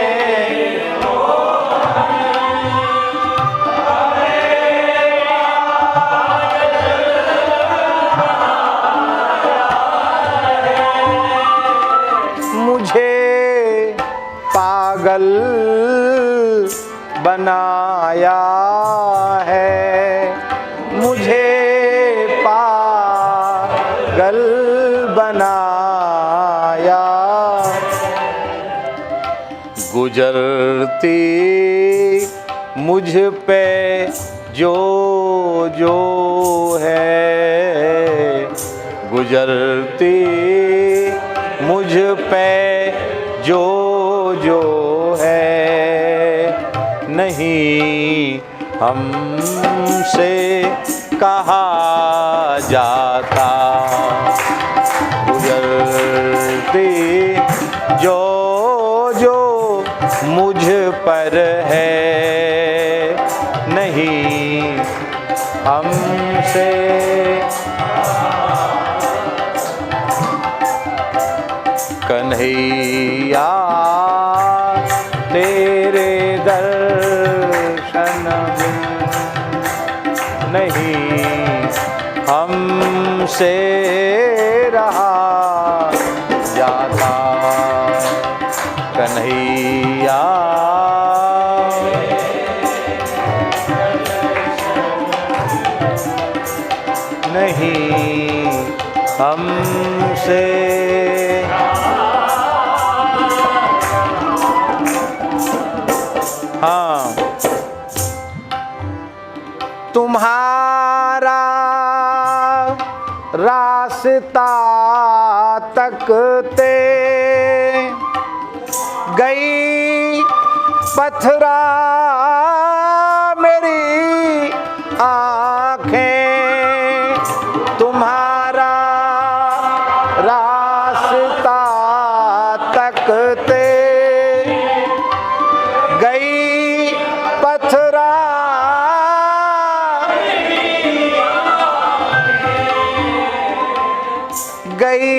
मुझे पागल बनाया है, मुझे पागल बनाया। गुजरती मुझ पे जो जो है, गुजरती मुझ पे जो जो है, नहीं हमसे कहा जाता। गुजरती जो जो मुझ पर है, नहीं हमसे कन्हैया तेरे दर्शन नहीं हमसे रहा जाता। कन्हैया नहीं हमसे हाँ तुम्हारा रास्ता तकते गई पथरा मेरी आँखें। तुम्हारा रास्ता तकते गई पथरा गई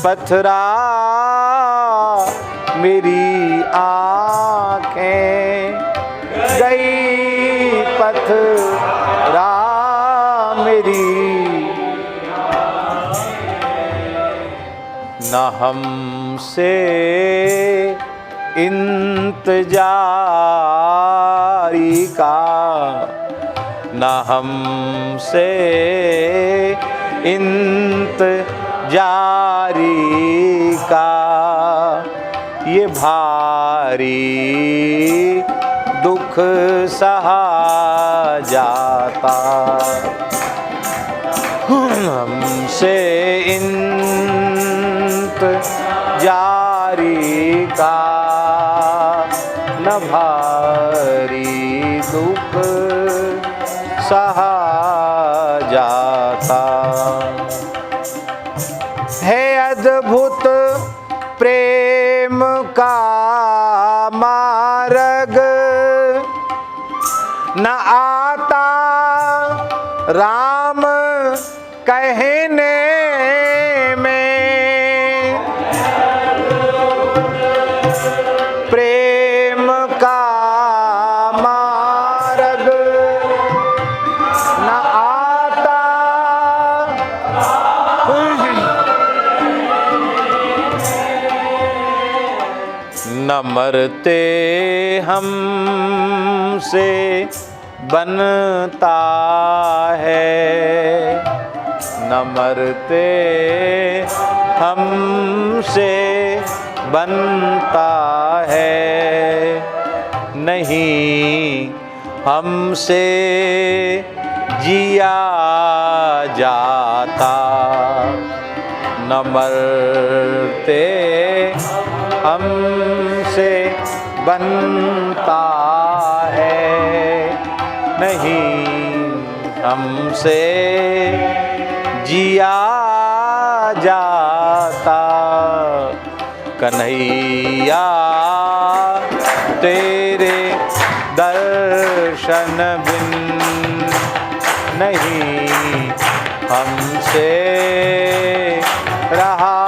पथरा मेरी आँखें, गई पथरा मेरी। न हमसे इंतजारी का, न हमसे इंतजारी का ये भारी दुख सहा जाता। हमसे जारी का न भारी दुख सहा जाता। है अद्भुत प्रेम का मार्ग न आता राम कहने में। प्रेम का मार्ग न आता न मरते हमसे बनता है, न मरते हमसे बनता है। नहीं हमसे जिया जाता, न मरते हमसे बनता है। नहीं हमसे जिया जाता। कन्हैया तेरे दर्शन बिन नहीं हमसे रहा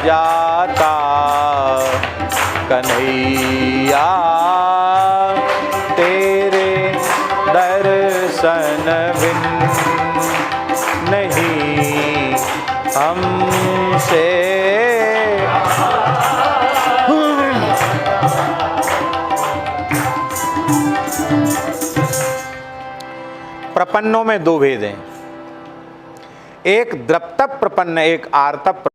जाता। कन्हैया तेरे दर्शन बिन नहीं हमसे प्रपन्नों में दो भेद हैं, एक द्रप्तप प्रपन्न, एक आर्तप।